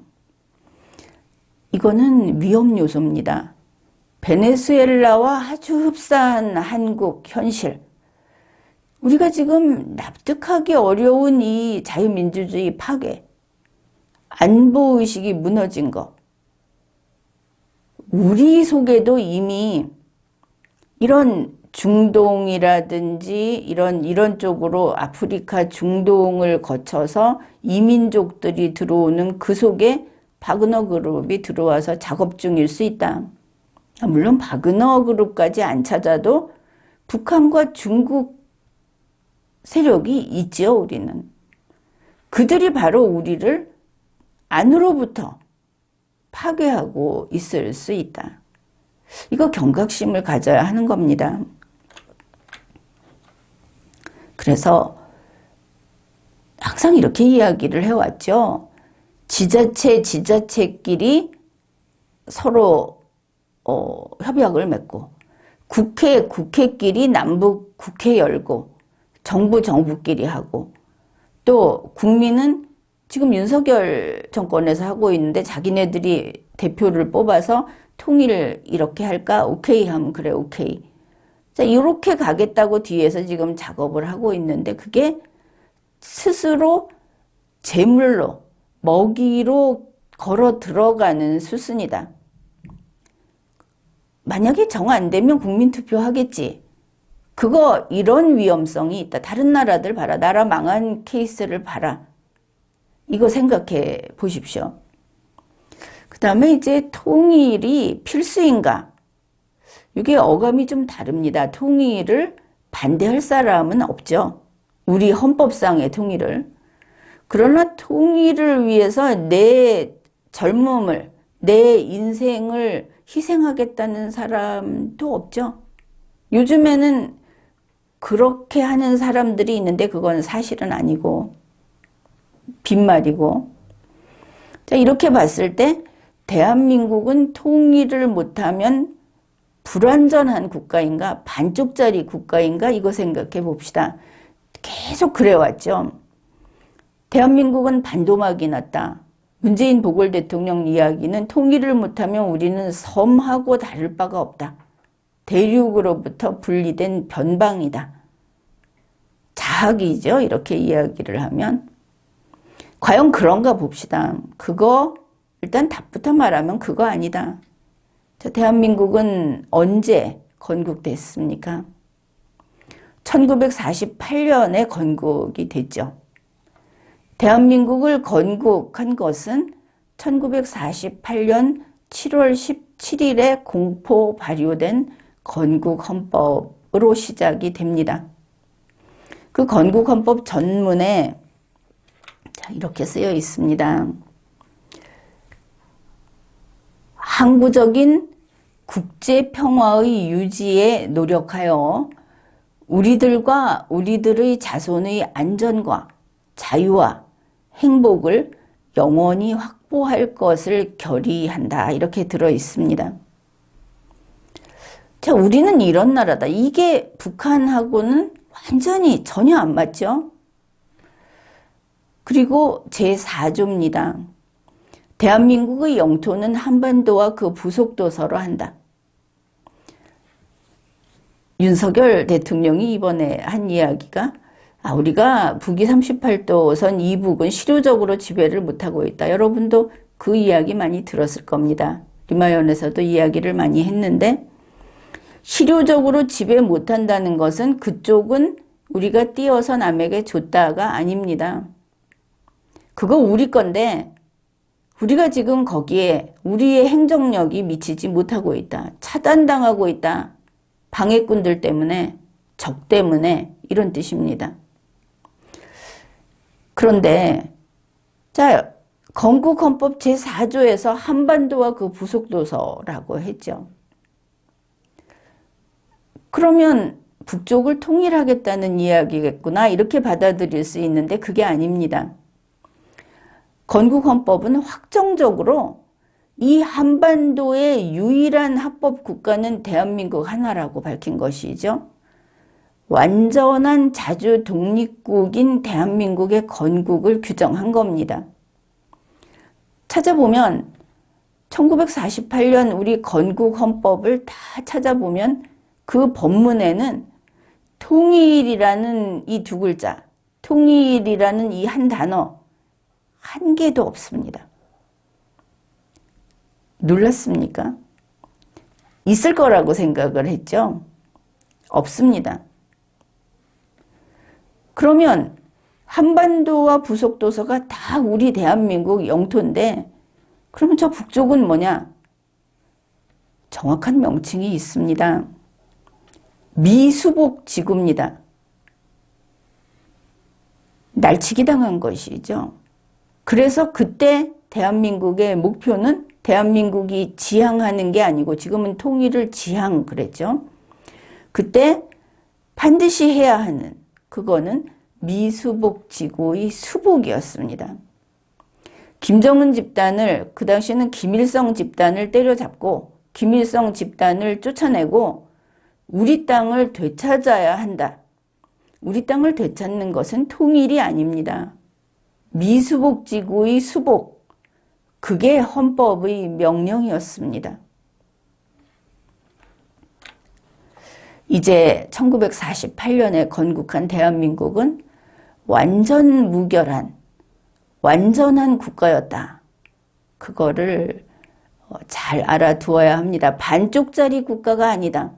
이거는 위험 요소입니다. 베네수엘라와 아주 흡사한 한국 현실. 우리가 지금 납득하기 어려운 이 자유민주주의 파괴, 안보의식이 무너진 것. 우리 속에도 이미 이런 중동이라든지 이런 쪽으로 아프리카 중동을 거쳐서 이민족들이 들어오는 그 속에 바그너 그룹이 들어와서 작업 중일 수 있다. 물론 바그너 그룹까지 안 찾아도 북한과 중국 세력이 있지요, 우리는. 그들이 바로 우리를 안으로부터 파괴하고 있을 수 있다. 이거 경각심을 가져야 하는 겁니다. 그래서 항상 이렇게 이야기를 해왔죠. 지자체끼리 서로 협약을 맺고 국회끼리 남북 국회 열고 정부끼리 하고 또 국민은 지금 윤석열 정권에서 하고 있는데 자기네들이 대표를 뽑아서 통일 이렇게 할까? 오케이 하면 그래 오케이. 자, 이렇게 가겠다고 뒤에서 지금 작업을 하고 있는데 그게 스스로 제물로 먹이로 걸어 들어가는 수순이다. 만약에 정 안 되면 국민투표 하겠지. 그거 이런 위험성이 있다. 다른 나라들 봐라. 나라 망한 케이스를 봐라. 이거 생각해 보십시오. 그 다음에 이제 통일이 필수인가? 이게 어감이 좀 다릅니다. 통일을 반대할 사람은 없죠. 우리 헌법상의 통일을. 그러나 통일을 위해서 내 젊음을, 내 인생을 희생하겠다는 사람도 없죠. 요즘에는 그렇게 하는 사람들이 있는데 그건 사실은 아니고 빈말이고. 자, 이렇게 봤을 때 대한민국은 통일을 못하면 불완전한 국가인가 반쪽짜리 국가인가 이거 생각해 봅시다. 계속 그래왔죠. 대한민국은 반도막이 났다. 문재인 보궐 대통령 이야기는 통일을 못하면 우리는 섬하고 다를 바가 없다. 대륙으로부터 분리된 변방이다. 자학이죠. 이렇게 이야기를 하면. 과연 그런가 봅시다. 그거 일단 답부터 말하면 그거 아니다. 자, 대한민국은 언제 건국됐습니까? 1948년에 건국이 됐죠. 대한민국을 건국한 것은 1948년 7월 17일에 공포 발효된 건국헌법으로 시작이 됩니다. 그 건국헌법 전문에 이렇게 쓰여 있습니다. 항구적인 국제평화의 유지에 노력하여 우리들과 우리들의 자손의 안전과 자유와 행복을 영원히 확보할 것을 결의한다. 이렇게 들어 있습니다. 자, 우리는 이런 나라다. 이게 북한하고는 완전히 전혀 안 맞죠? 그리고 제4조입니다. 대한민국의 영토는 한반도와 그 부속도서로 한다. 윤석열 대통령이 이번에 한 이야기가 우리가 북위 38도선 이북은 실효적으로 지배를 못하고 있다. 여러분도 그 이야기 많이 들었을 겁니다. 리마연에서도 이야기를 많이 했는데 실효적으로 지배 못한다는 것은 그쪽은 우리가 띄어서 남에게 줬다가 아닙니다. 그거 우리 건데 우리가 지금 거기에 우리의 행정력이 미치지 못하고 있다. 차단당하고 있다. 방해꾼들 때문에, 적 때문에 이런 뜻입니다. 그런데 자, 건국헌법 제4조에서 한반도와 그 부속도서라고 했죠. 그러면 북쪽을 통일하겠다는 이야기겠구나 이렇게 받아들일 수 있는데 그게 아닙니다. 건국헌법은 확정적으로 이 한반도의 유일한 합법 국가는 대한민국 하나라고 밝힌 것이죠. 완전한 자주 독립국인 대한민국의 건국을 규정한 겁니다. 찾아보면 1948년 우리 건국헌법을 다 찾아보면 그 법문에는 통일이라는 이 두 글자, 통일이라는 이 한 단어 한 개도 없습니다. 놀랐습니까? 있을 거라고 생각을 했죠? 없습니다. 그러면 한반도와 부속도서가 다 우리 대한민국 영토인데 그러면 저 북쪽은 뭐냐? 정확한 명칭이 있습니다. 미수복 지구입니다. 날치기 당한 것이죠. 그래서 그때 대한민국의 목표는 대한민국이 지향하는 게 아니고 지금은 통일을 지향 그랬죠. 그때 반드시 해야 하는 그거는 미수복 지구의 수복이었습니다. 김정은 집단을 그 당시에는 김일성 집단을 때려잡고 김일성 집단을 쫓아내고 우리 땅을 되찾아야 한다. 우리 땅을 되찾는 것은 통일이 아닙니다. 미수복 지구의 수복, 그게 헌법의 명령이었습니다. 이제 1948년에 건국한 대한민국은 완전 무결한, 완전한 국가였다. 그거를 잘 알아두어야 합니다. 반쪽짜리 국가가 아니다.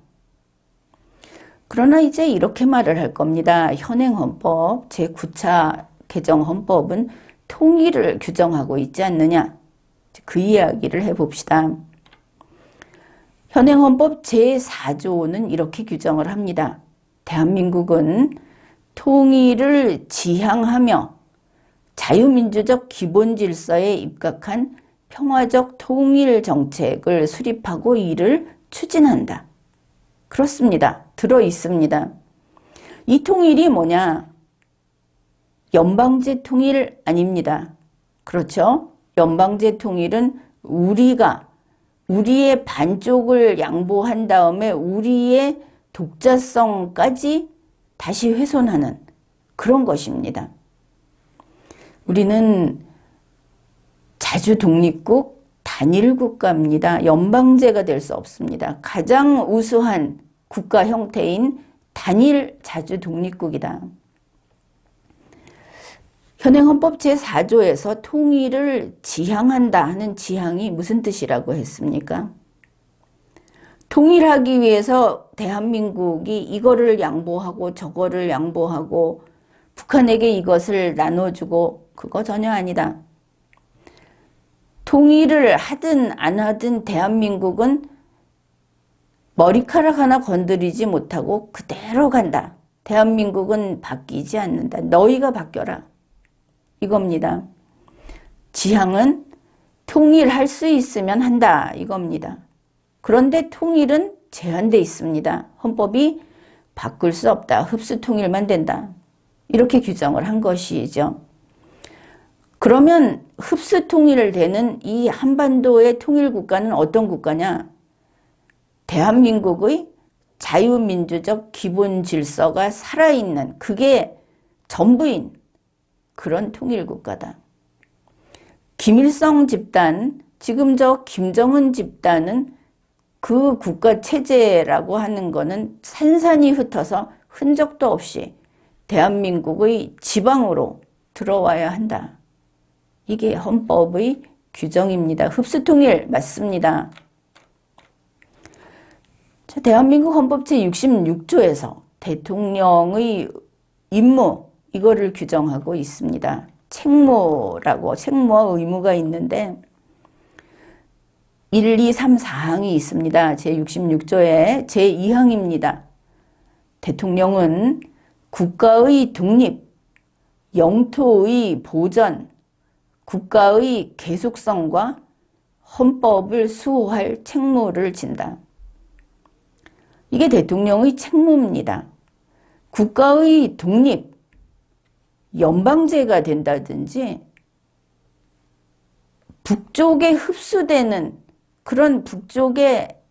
그러나 이제 이렇게 말을 할 겁니다. 현행헌법 제9차 개정헌법은 통일을 규정하고 있지 않느냐. 그 이야기를 해봅시다. 현행헌법 제4조는 이렇게 규정을 합니다. 대한민국은 통일을 지향하며 자유민주적 기본질서에 입각한 평화적 통일 정책을 수립하고 이를 추진한다. 그렇습니다. 들어 있습니다. 이 통일이 뭐냐? 연방제 통일 아닙니다. 그렇죠? 연방제 통일은 우리가 우리의 반쪽을 양보한 다음에 우리의 독자성까지 다시 훼손하는 그런 것입니다. 우리는 자주 독립국 단일 국가입니다. 연방제가 될 수 없습니다. 가장 우수한 국가 형태인 단일 자주 독립국이다. 현행헌법 제4조에서 통일을 지향한다 하는 지향이 무슨 뜻이라고 했습니까? 통일하기 위해서 대한민국이 이거를 양보하고 저거를 양보하고 북한에게 이것을 나눠주고 그거 전혀 아니다. 통일을 하든 안 하든 대한민국은 머리카락 하나 건드리지 못하고 그대로 간다. 대한민국은 바뀌지 않는다. 너희가 바뀌어라. 이겁니다. 지향은 통일할 수 있으면 한다. 이겁니다. 그런데 통일은 제한돼 있습니다. 헌법이 바꿀 수 없다. 흡수 통일만 된다. 이렇게 규정을 한 것이죠. 그러면 흡수 통일되는 이 한반도의 통일 국가는 어떤 국가냐? 대한민국의 자유민주적 기본 질서가 살아있는 그게 전부인 그런 통일 국가다. 김일성 집단, 지금 저 김정은 집단은 그 국가 체제라고 하는 거는 산산이 흩어서 흔적도 없이 대한민국의 지방으로 들어와야 한다. 이게 헌법의 규정입니다. 흡수통일 맞습니다. 자, 대한민국 헌법 제66조에서 대통령의 임무 이거를 규정하고 있습니다. 책무라고 책무와 의무가 있는데 1, 2, 3, 4항이 있습니다. 제66조의 제2항입니다. 대통령은 국가의 독립, 영토의 보전, 국가의 계속성과 헌법을 수호할 책무를 진다. 이게 대통령의 책무입니다. 국가의 독립, 연방제가 된다든지 북쪽에 흡수되는 그런 북쪽에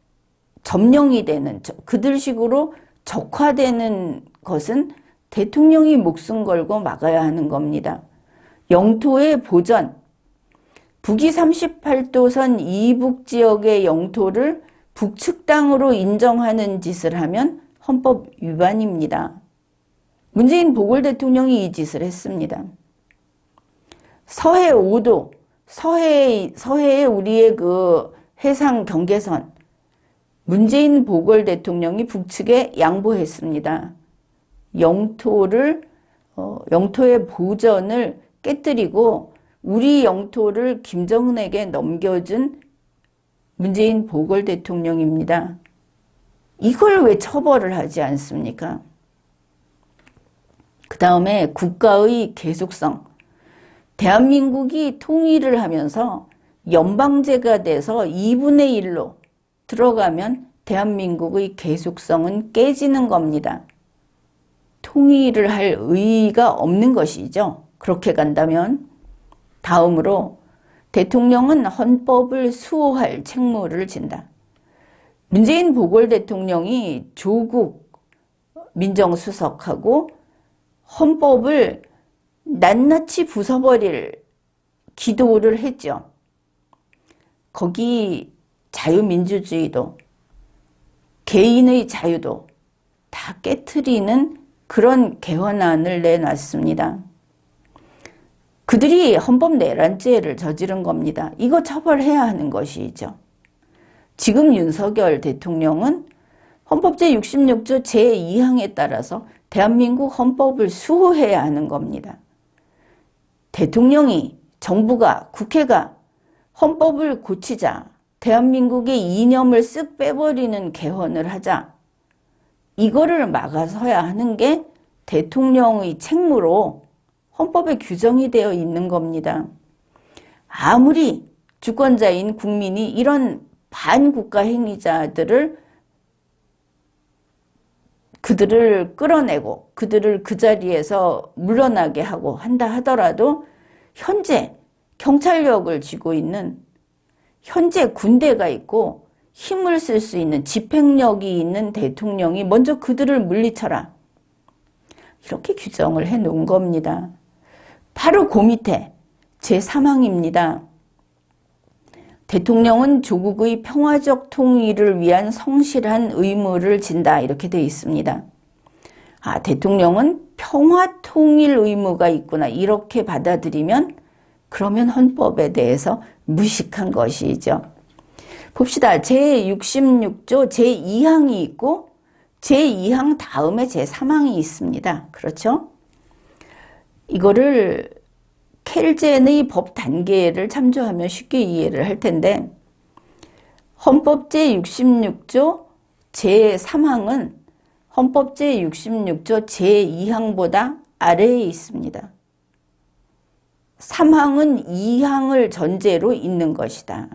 점령이 되는 그들식으로 적화되는 것은 대통령이 목숨 걸고 막아야 하는 겁니다. 영토의 보전, 북위 38도선 이북 지역의 영토를 북측 땅으로 인정하는 짓을 하면 헌법 위반입니다. 문재인 보궐 대통령이 이 짓을 했습니다. 서해 5도, 서해에 우리의 그 해상 경계선, 문재인 보궐 대통령이 북측에 양보했습니다. 영토의 보전을 깨뜨리고 우리 영토를 김정은에게 넘겨준 문재인 보궐 대통령입니다. 이걸 왜 처벌을 하지 않습니까? 그 다음에 국가의 계속성. 대한민국이 통일을 하면서 연방제가 돼서 2분의 1로 들어가면 대한민국의 계속성은 깨지는 겁니다. 통일을 할 의의가 없는 것이죠. 그렇게 간다면. 다음으로 대통령은 헌법을 수호할 책무를 진다. 문재인 보궐 대통령이 조국 민정수석하고 헌법을 낱낱이 부숴버릴 기도를 했죠. 거기 자유민주주의도 개인의 자유도 다 깨트리는 그런 개헌안을 내놨습니다. 그들이 헌법 내란죄를 저지른 겁니다. 이거 처벌해야 하는 것이죠. 지금 윤석열 대통령은 헌법 제66조 제2항에 따라서 대한민국 헌법을 수호해야 하는 겁니다. 대통령이, 정부가, 국회가 헌법을 고치자, 대한민국의 이념을 쓱 빼버리는 개헌을 하자, 이거를 막아서야 하는 게 대통령의 책무로 헌법에 규정이 되어 있는 겁니다. 아무리 주권자인 국민이 이런 반국가 행위자들을 그들을 끌어내고 그들을 그 자리에서 물러나게 하고 한다 하더라도 현재 경찰력을 쥐고 있는 현재 군대가 있고 힘을 쓸 수 있는 집행력이 있는 대통령이 먼저 그들을 물리쳐라. 이렇게 규정을 해 놓은 겁니다. 바로 그 밑에 제3항입니다. 대통령은 조국의 평화적 통일을 위한 성실한 의무를 진다. 이렇게 되어 있습니다. 아, 대통령은 평화 통일 의무가 있구나. 이렇게 받아들이면 그러면 헌법에 대해서 무식한 것이죠. 봅시다. 제66조 제2항이 있고 제2항 다음에 제3항이 있습니다. 그렇죠? 이거를 켈젠의 법 단계를 참조하면 쉽게 이해를 할 텐데 헌법 제66조 제3항은 헌법 제66조 제2항보다 아래에 있습니다. 3항은 2항을 전제로 있는 것이다.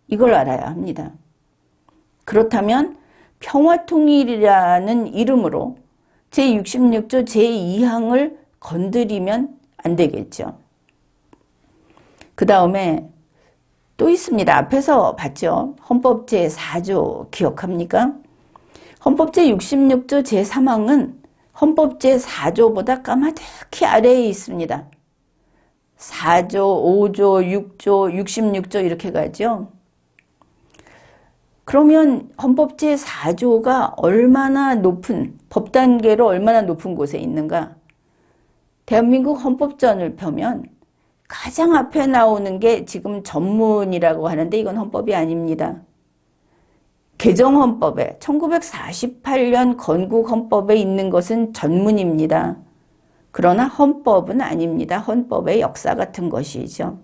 이걸 알아야 합니다. 그렇다면 평화통일이라는 이름으로 제66조 제2항을 건드리면 안 되겠죠. 그 다음에 또 있습니다. 앞에서 봤죠. 헌법 제4조 기억합니까? 헌법 제66조 제3항은 헌법 제4조보다 까마득히 아래에 있습니다. 4조, 5조, 6조, 66조 이렇게 가죠. 그러면 헌법 제4조가 얼마나 높은, 법 단계로 얼마나 높은 곳에 있는가? 대한민국 헌법전을 펴면 가장 앞에 나오는 게 지금 전문이라고 하는데 이건 헌법이 아닙니다. 개정헌법에 1948년 건국헌법에 있는 것은 전문입니다. 그러나 헌법은 아닙니다. 헌법의 역사 같은 것이죠.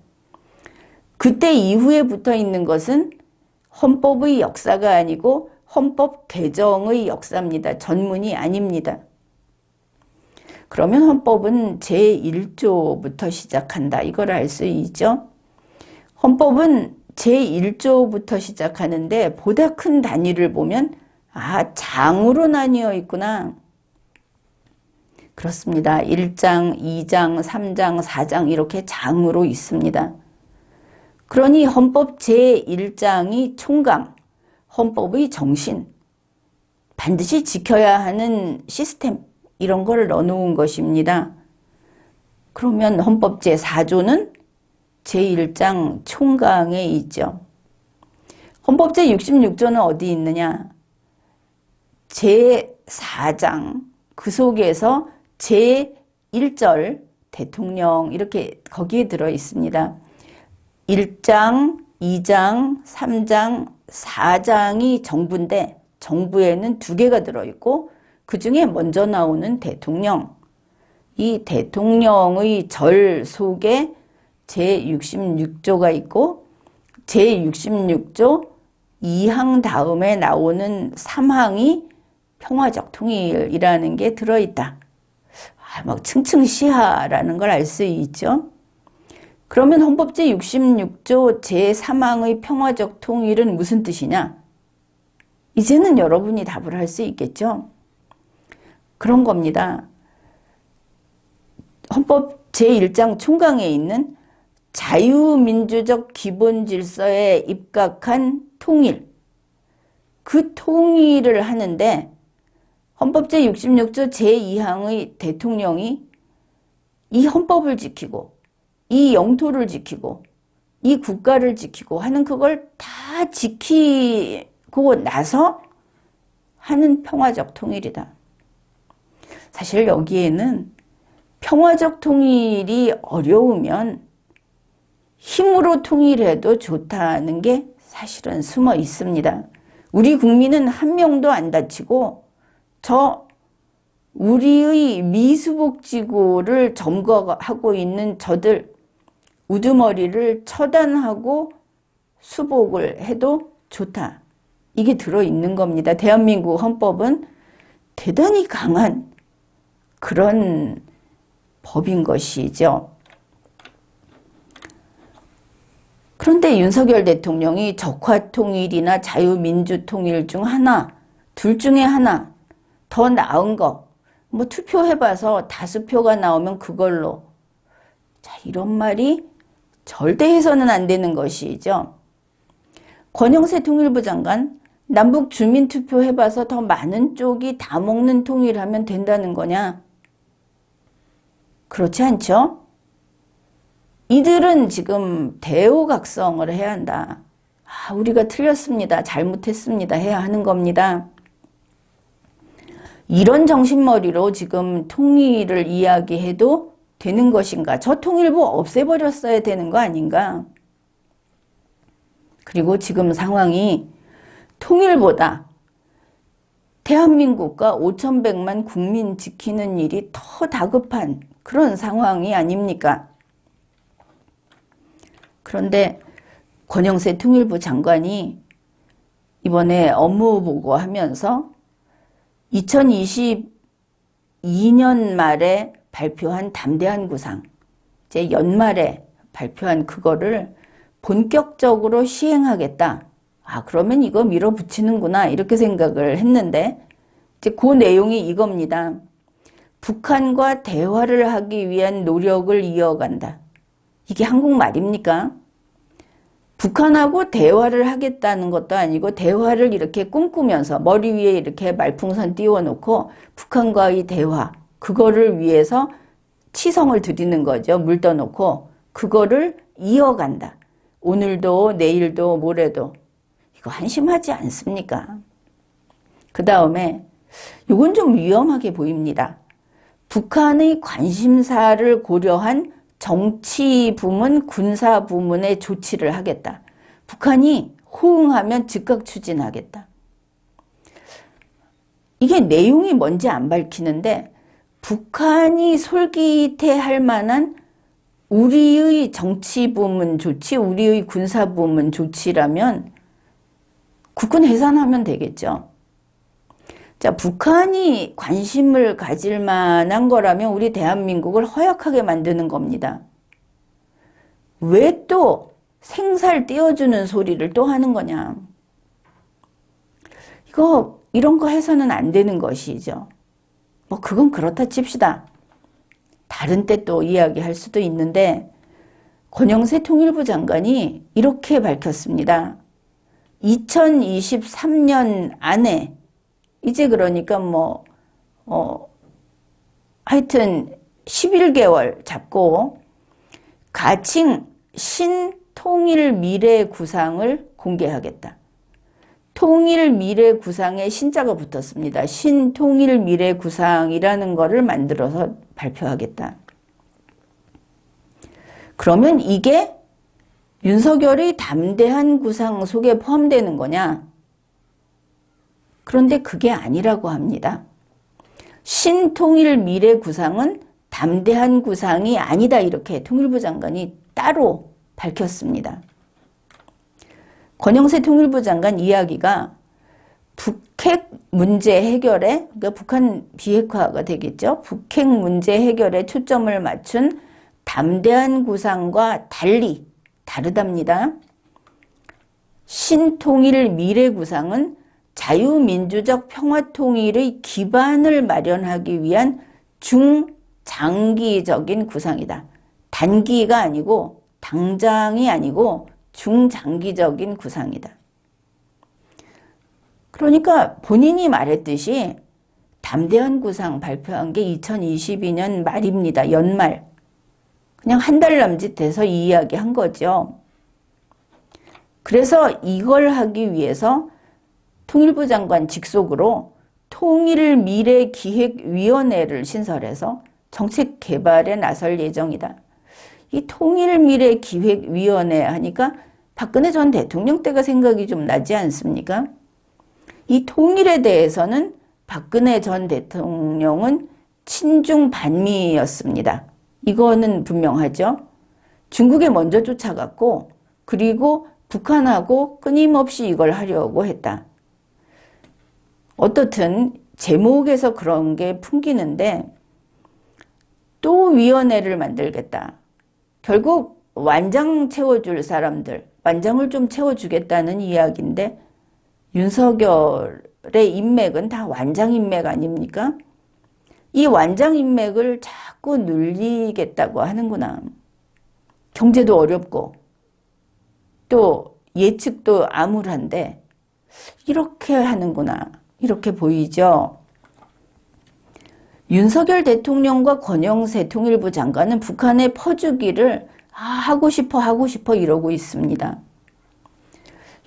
그때 이후에 붙어 있는 것은 헌법의 역사가 아니고 헌법 개정의 역사입니다. 전문이 아닙니다. 그러면 헌법은 제1조부터 시작한다. 이걸 알 수 있죠. 헌법은 제1조부터 시작하는데 보다 큰 단위를 보면 아, 장으로 나뉘어 있구나. 그렇습니다. 1장, 2장, 3장, 4장 이렇게 장으로 있습니다. 그러니 헌법 제1장이 총강, 헌법의 정신, 반드시 지켜야 하는 시스템 이런 걸 넣어놓은 것입니다. 그러면 헌법 제4조는 제1장 총강에 있죠. 헌법 제66조는 어디 있느냐? 제4장 그 속에서 제1절 대통령 이렇게 거기에 들어 있습니다. 1장, 2장, 3장, 4장이 정부인데 정부에는 2개가 들어있고 그 중에 먼저 나오는 대통령. 이 대통령의 절 속에 제66조가 있고 제66조 2항 다음에 나오는 3항이 평화적 통일이라는 게 들어있다. 막 층층시하라는 걸 알 수 있죠. 그러면 헌법 제66조 제3항의 평화적 통일은 무슨 뜻이냐? 이제는 여러분이 답을 할 수 있겠죠. 그런 겁니다. 헌법 제1장 총강에 있는 자유민주적 기본질서에 입각한 통일, 그 통일을 하는데 헌법 제66조 제2항의 대통령이 이 헌법을 지키고 이 영토를 지키고 이 국가를 지키고 하는 그걸 다 지키고 나서 하는 평화적 통일이다. 사실 여기에는 평화적 통일이 어려우면 힘으로 통일해도 좋다는 게 사실은 숨어 있습니다. 우리 국민은 한 명도 안 다치고 우리의 미수복지구를 점거하고 있는 저들 우두머리를 처단하고 수복을 해도 좋다. 이게 들어있는 겁니다. 대한민국 헌법은 대단히 강한 그런 법인 것이죠. 그런데 윤석열 대통령이 적화통일이나 자유민주통일 중 하나, 둘 중에 하나 더 나은 거, 뭐 투표해봐서 다수표가 나오면 그걸로. 자, 이런 말이 절대 해서는 안 되는 것이죠. 권영세 통일부 장관, 남북 주민투표 해봐서 더 많은 쪽이 다 먹는 통일하면 된다는 거냐? 그렇지 않죠? 이들은 지금 대우각성을 해야 한다. 우리가 틀렸습니다. 잘못했습니다. 해야 하는 겁니다. 이런 정신머리로 지금 통일을 이야기해도 되는 것인가? 저 통일부 없애버렸어야 되는 거 아닌가? 그리고 지금 상황이 통일보다 대한민국과 5,100만 국민 지키는 일이 더 다급한 그런 상황이 아닙니까? 그런데 권영세 통일부 장관이 이번에 업무 보고하면서 2022년 말에 발표한 담대한 구상, 이제 연말에 발표한 그거를 본격적으로 시행하겠다. 그러면 이거 밀어붙이는구나 이렇게 생각을 했는데 이제 그 내용이 이겁니다. 북한과 대화를 하기 위한 노력을 이어간다. 이게 한국말입니까? 북한하고 대화를 하겠다는 것도 아니고 대화를 이렇게 꿈꾸면서 머리 위에 이렇게 말풍선 띄워놓고 북한과의 대화, 그거를 위해서 치성을 드리는 거죠. 물 떠놓고 그거를 이어간다. 오늘도 내일도 모레도. 이거 한심하지 않습니까? 그 다음에 이건 좀 위험하게 보입니다. 북한의 관심사를 고려한 정치 부문, 군사 부문의 조치를 하겠다. 북한이 호응하면 즉각 추진하겠다. 이게 내용이 뭔지 안 밝히는데 북한이 솔깃해할 만한 우리의 정치 부문 조치, 우리의 군사 부문 조치라면 국군 해산하면 되겠죠. 자, 북한이 관심을 가질 만한 거라면 우리 대한민국을 허약하게 만드는 겁니다. 왜 또 생살 띄워주는 소리를 또 하는 거냐. 이런 거 해서는 안 되는 것이죠. 뭐 그건 그렇다 칩시다. 다른 때 또 이야기할 수도 있는데 권영세 통일부 장관이 이렇게 밝혔습니다. 2023년 안에 이제 그러니까 하여튼 11개월 잡고 가칭 신통일 미래 구상을 공개하겠다. 통일 미래 구상에 신자가 붙었습니다. 신통일 미래 구상이라는 거를 만들어서 발표하겠다. 그러면 이게 윤석열의 담대한 구상 속에 포함되는 거냐? 그런데 그게 아니라고 합니다. 신통일 미래 구상은 담대한 구상이 아니다 이렇게 통일부 장관이 따로 밝혔습니다. 권영세 통일부 장관 이야기가 북핵 문제 해결에, 그러니까 북한 비핵화가 되겠죠. 북핵 문제 해결에 초점을 맞춘 담대한 구상과 달리 다르답니다. 신통일 미래 구상은 자유민주적 평화통일의 기반을 마련하기 위한 중장기적인 구상이다. 단기가 아니고 당장이 아니고 중장기적인 구상이다. 그러니까 본인이 말했듯이 담대한 구상 발표한 게 2022년 말입니다. 연말. 그냥 한 달 남짓 돼서 이 이야기 한 거죠. 그래서 이걸 하기 위해서 통일부 장관 직속으로 통일미래기획위원회를 신설해서 정책 개발에 나설 예정이다. 이 통일미래기획위원회 하니까 박근혜 전 대통령 때가 생각이 좀 나지 않습니까? 이 통일에 대해서는 박근혜 전 대통령은 친중 반미였습니다. 이거는 분명하죠. 중국에 먼저 쫓아갔고 그리고 북한하고 끊임없이 이걸 하려고 했다. 어떻든 제목에서 그런 게 풍기는데 또 위원회를 만들겠다. 결국 완장 채워줄 사람들, 완장을 좀 채워주겠다는 이야기인데 윤석열의 인맥은 다 완장 인맥 아닙니까? 이 완장 인맥을 자꾸 늘리겠다고 하는구나. 경제도 어렵고 또 예측도 암울한데 이렇게 하는구나. 이렇게 보이죠. 윤석열 대통령과 권영세 통일부 장관은 북한의 퍼주기를 하고 싶어 이러고 있습니다.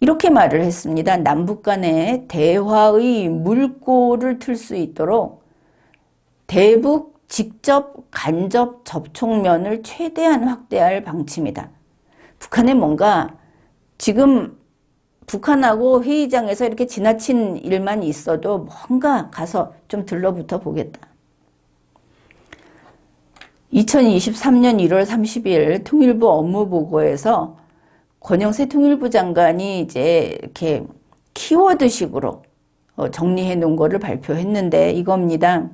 이렇게 말을 했습니다. 남북 간의 대화의 물꼬를 틀 수 있도록 대북 직접 간접 접촉면을 최대한 확대할 방침이다. 북한에 뭔가 지금 북한하고 회의장에서 이렇게 지나친 일만 있어도 뭔가 가서 좀 들러붙어 보겠다. 2023년 1월 30일 통일부 업무보고에서 권영세 통일부 장관이 이제 이렇게 키워드식으로 정리해 놓은 거를 발표했는데 이겁니다.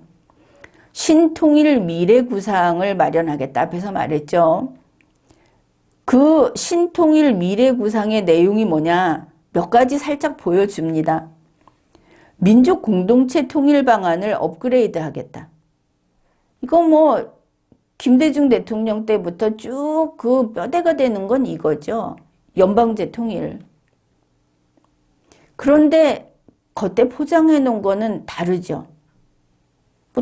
신통일 미래구상을 마련하겠다. 앞에서 말했죠. 그 신통일 미래구상의 내용이 뭐냐? 몇 가지 살짝 보여줍니다. 민족 공동체 통일 방안을 업그레이드 하겠다. 이거 김대중 대통령 때부터 쭉 그 뼈대가 되는 건 이거죠. 연방제 통일. 그런데 겉에 포장해 놓은 거는 다르죠.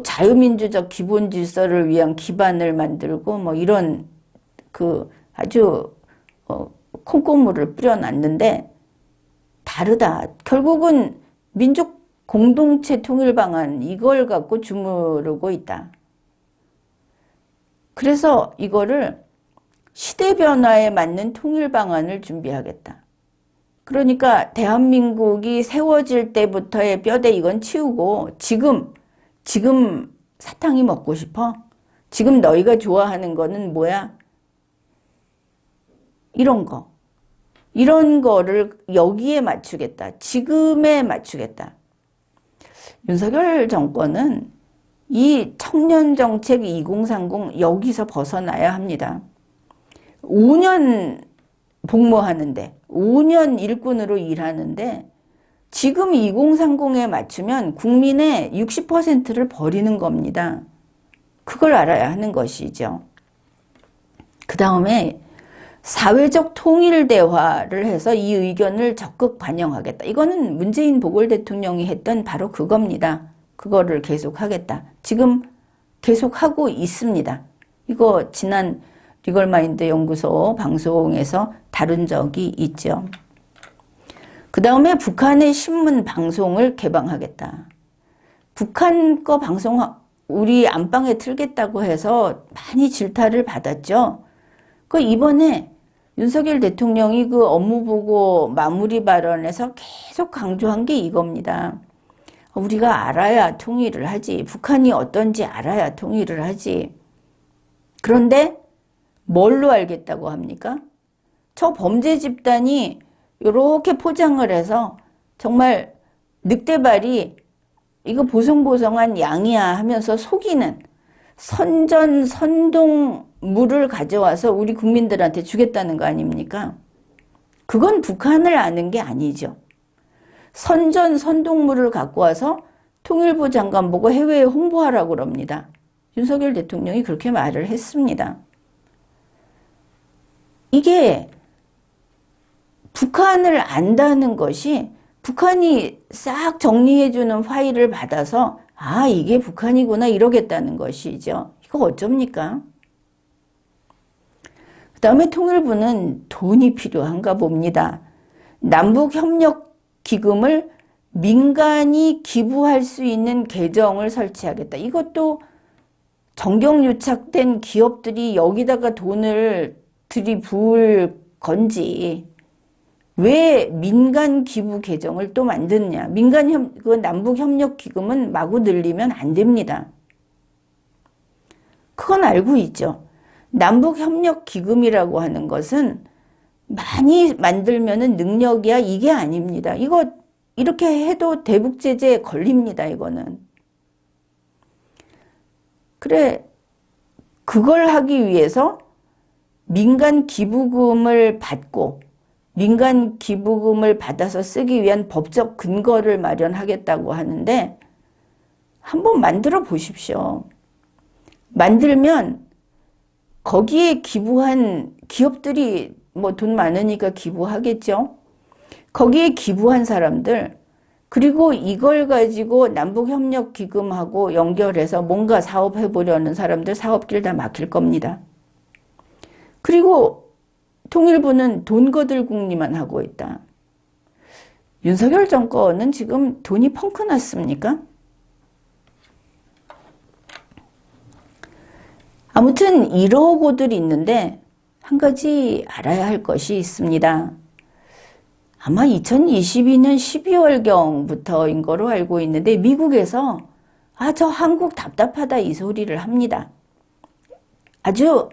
자유민주적 기본 질서를 위한 기반을 만들고 이런 아주 콩고물을 뿌려놨는데 다르다. 결국은 민족 공동체 통일 방안 이걸 갖고 주무르고 있다. 그래서 이거를 시대 변화에 맞는 통일 방안을 준비하겠다. 그러니까 대한민국이 세워질 때부터의 뼈대 이건 치우고 지금 사탕이 먹고 싶어? 지금 너희가 좋아하는 거는 뭐야? 이런 거를 여기에 맞추겠다. 지금에 맞추겠다. 윤석열 정권은 이 청년정책 2030 여기서 벗어나야 합니다. 5년 복무하는데 5년 일꾼으로 일하는데 지금 2030에 맞추면 국민의 60%를 버리는 겁니다. 그걸 알아야 하는 것이죠. 그 다음에 사회적 통일 대화를 해서 이 의견을 적극 반영하겠다. 이거는 문재인 보궐 대통령이 했던 바로 그겁니다. 그거를 계속하겠다. 지금 계속하고 있습니다. 이거 지난 리걸마인드 연구소 방송에서 다룬 적이 있죠. 그 다음에 북한의 신문 방송을 개방하겠다. 북한 거 방송 우리 안방에 틀겠다고 해서 많이 질타를 받았죠. 그 이번에 윤석열 대통령이 그 업무보고 마무리 발언에서 계속 강조한 게 이겁니다. 우리가 알아야 통일을 하지. 북한이 어떤지 알아야 통일을 하지. 그런데 뭘로 알겠다고 합니까? 저 범죄 집단이 이렇게 포장을 해서 정말 늑대발이 이거 보송보송한 양이야 하면서 속이는 선동물을 가져와서 우리 국민들한테 주겠다는 거 아닙니까? 그건 북한을 아는 게 아니죠. 선동물을 갖고 와서 통일부 장관 보고 해외에 홍보하라고 그럽니다. 윤석열 대통령이 그렇게 말을 했습니다. 이게 북한을 안다는 것이 북한이 싹 정리해주는 파일을 받아서 아 이게 북한이구나 이러겠다는 것이죠. 이거 어쩝니까? 그 다음에 통일부는 돈이 필요한가 봅니다. 남북협력기금을 민간이 기부할 수 있는 계정을 설치하겠다. 이것도 정경유착된 기업들이 여기다가 돈을 들이부을 건지 왜 민간 기부 계정을 또 만드느냐. 그 남북협력기금은 마구 늘리면 안 됩니다. 그건 알고 있죠. 남북협력기금이라고 하는 것은 많이 만들면은 능력이야 이게 아닙니다. 이거 이렇게 해도 대북제재에 걸립니다. 이거는. 그래 그걸 하기 위해서 민간 기부금을 받고 민간 기부금을 받아서 쓰기 위한 법적 근거를 마련하겠다고 하는데 한번 만들어 보십시오. 만들면 거기에 기부한 기업들이 뭐 돈 많으니까 기부하겠죠. 거기에 기부한 사람들 그리고 이걸 가지고 남북협력기금하고 연결해서 뭔가 사업해보려는 사람들 사업길 다 막힐 겁니다. 그리고 통일부는 돈 거들 궁리만 하고 있다. 윤석열 정권은 지금 돈이 펑크 났습니까? 아무튼 이러고들 있는데 한 가지 알아야 할 것이 있습니다. 아마 2022년 12월경부터인 거로 알고 있는데 미국에서 저 한국 답답하다 이 소리를 합니다. 아주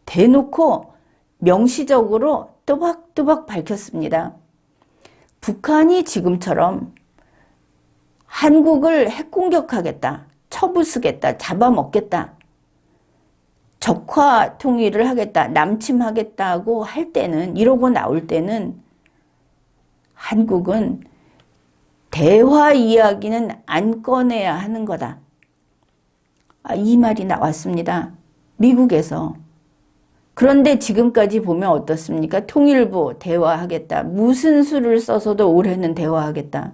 대놓고 명시적으로 또박또박 밝혔습니다. 북한이 지금처럼 한국을 핵공격하겠다, 쳐부수겠다, 잡아먹겠다, 적화 통일을 하겠다, 남침하겠다고 할 때는 이러고 나올 때는 한국은 대화 이야기는 안 꺼내야 하는 거다. 이 말이 나왔습니다. 미국에서. 그런데 지금까지 보면 어떻습니까? 통일부 대화하겠다. 무슨 수를 써서도 올해는 대화하겠다.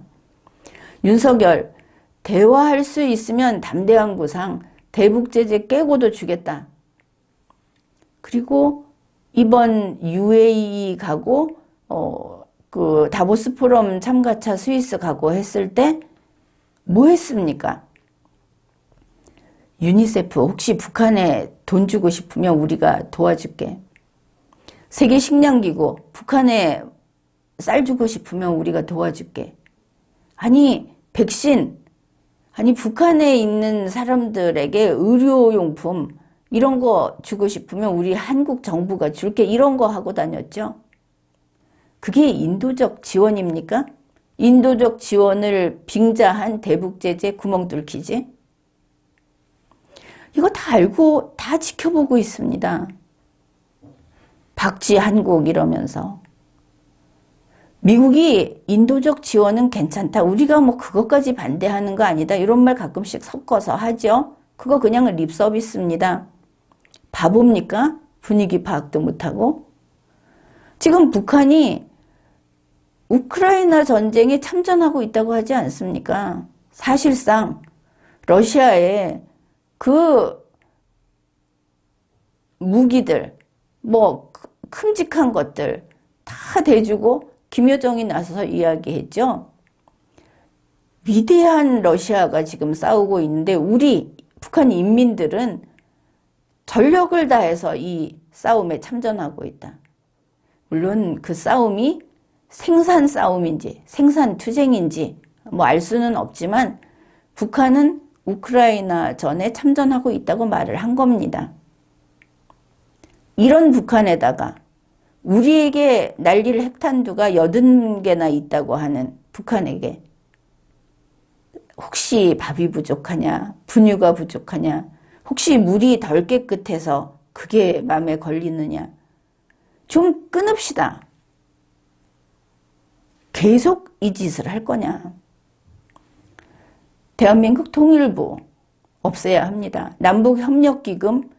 윤석열 대화할 수 있으면 담대한 구상 대북제재 깨고도 주겠다. 그리고 이번 UAE 가고 그 다보스 포럼 참가차 스위스 가고 했을 때 뭐 했습니까? 유니세프 혹시 북한에 돈 주고 싶으면 우리가 도와줄게. 세계식량기구 북한에 쌀 주고 싶으면 우리가 도와줄게. 아니 백신 아니 북한에 있는 사람들에게 의료용품 이런 거 주고 싶으면 우리 한국 정부가 줄게 이런 거 하고 다녔죠. 그게 인도적 지원입니까? 인도적 지원을 빙자한 대북제재 구멍 뚫기지? 이거 다 알고 다 지켜보고 있습니다. 박쥐 한국 이러면서. 미국이 인도적 지원은 괜찮다. 우리가 뭐 그것까지 반대하는 거 아니다. 이런 말 가끔씩 섞어서 하죠. 그거 그냥 립 서비스입니다. 바보입니까? 분위기 파악도 못하고. 지금 북한이 우크라이나 전쟁에 참전하고 있다고 하지 않습니까? 사실상 러시아의 그 무기들, 뭐 큼직한 것들 다 대주고 김여정이 나서서 이야기했죠. 위대한 러시아가 지금 싸우고 있는데 우리 북한 인민들은 전력을 다해서 이 싸움에 참전하고 있다. 물론 그 싸움이 생산 싸움인지 생산 투쟁인지 뭐 알 수는 없지만 북한은 우크라이나 전에 참전하고 있다고 말을 한 겁니다. 이런 북한에다가 우리에게 날릴 핵탄두가 80개나 있다고 하는 북한에게 혹시 밥이 부족하냐, 분유가 부족하냐, 혹시 물이 덜 깨끗해서 그게 마음에 걸리느냐. 좀 끊읍시다. 계속 이 짓을 할 거냐. 대한민국 통일부 없애야 합니다. 남북협력기금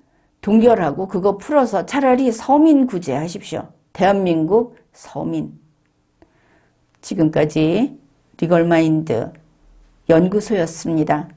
동결하고 그거 풀어서 차라리 서민 구제하십시오. 대한민국 서민. 지금까지 리걸마인드 연구소였습니다.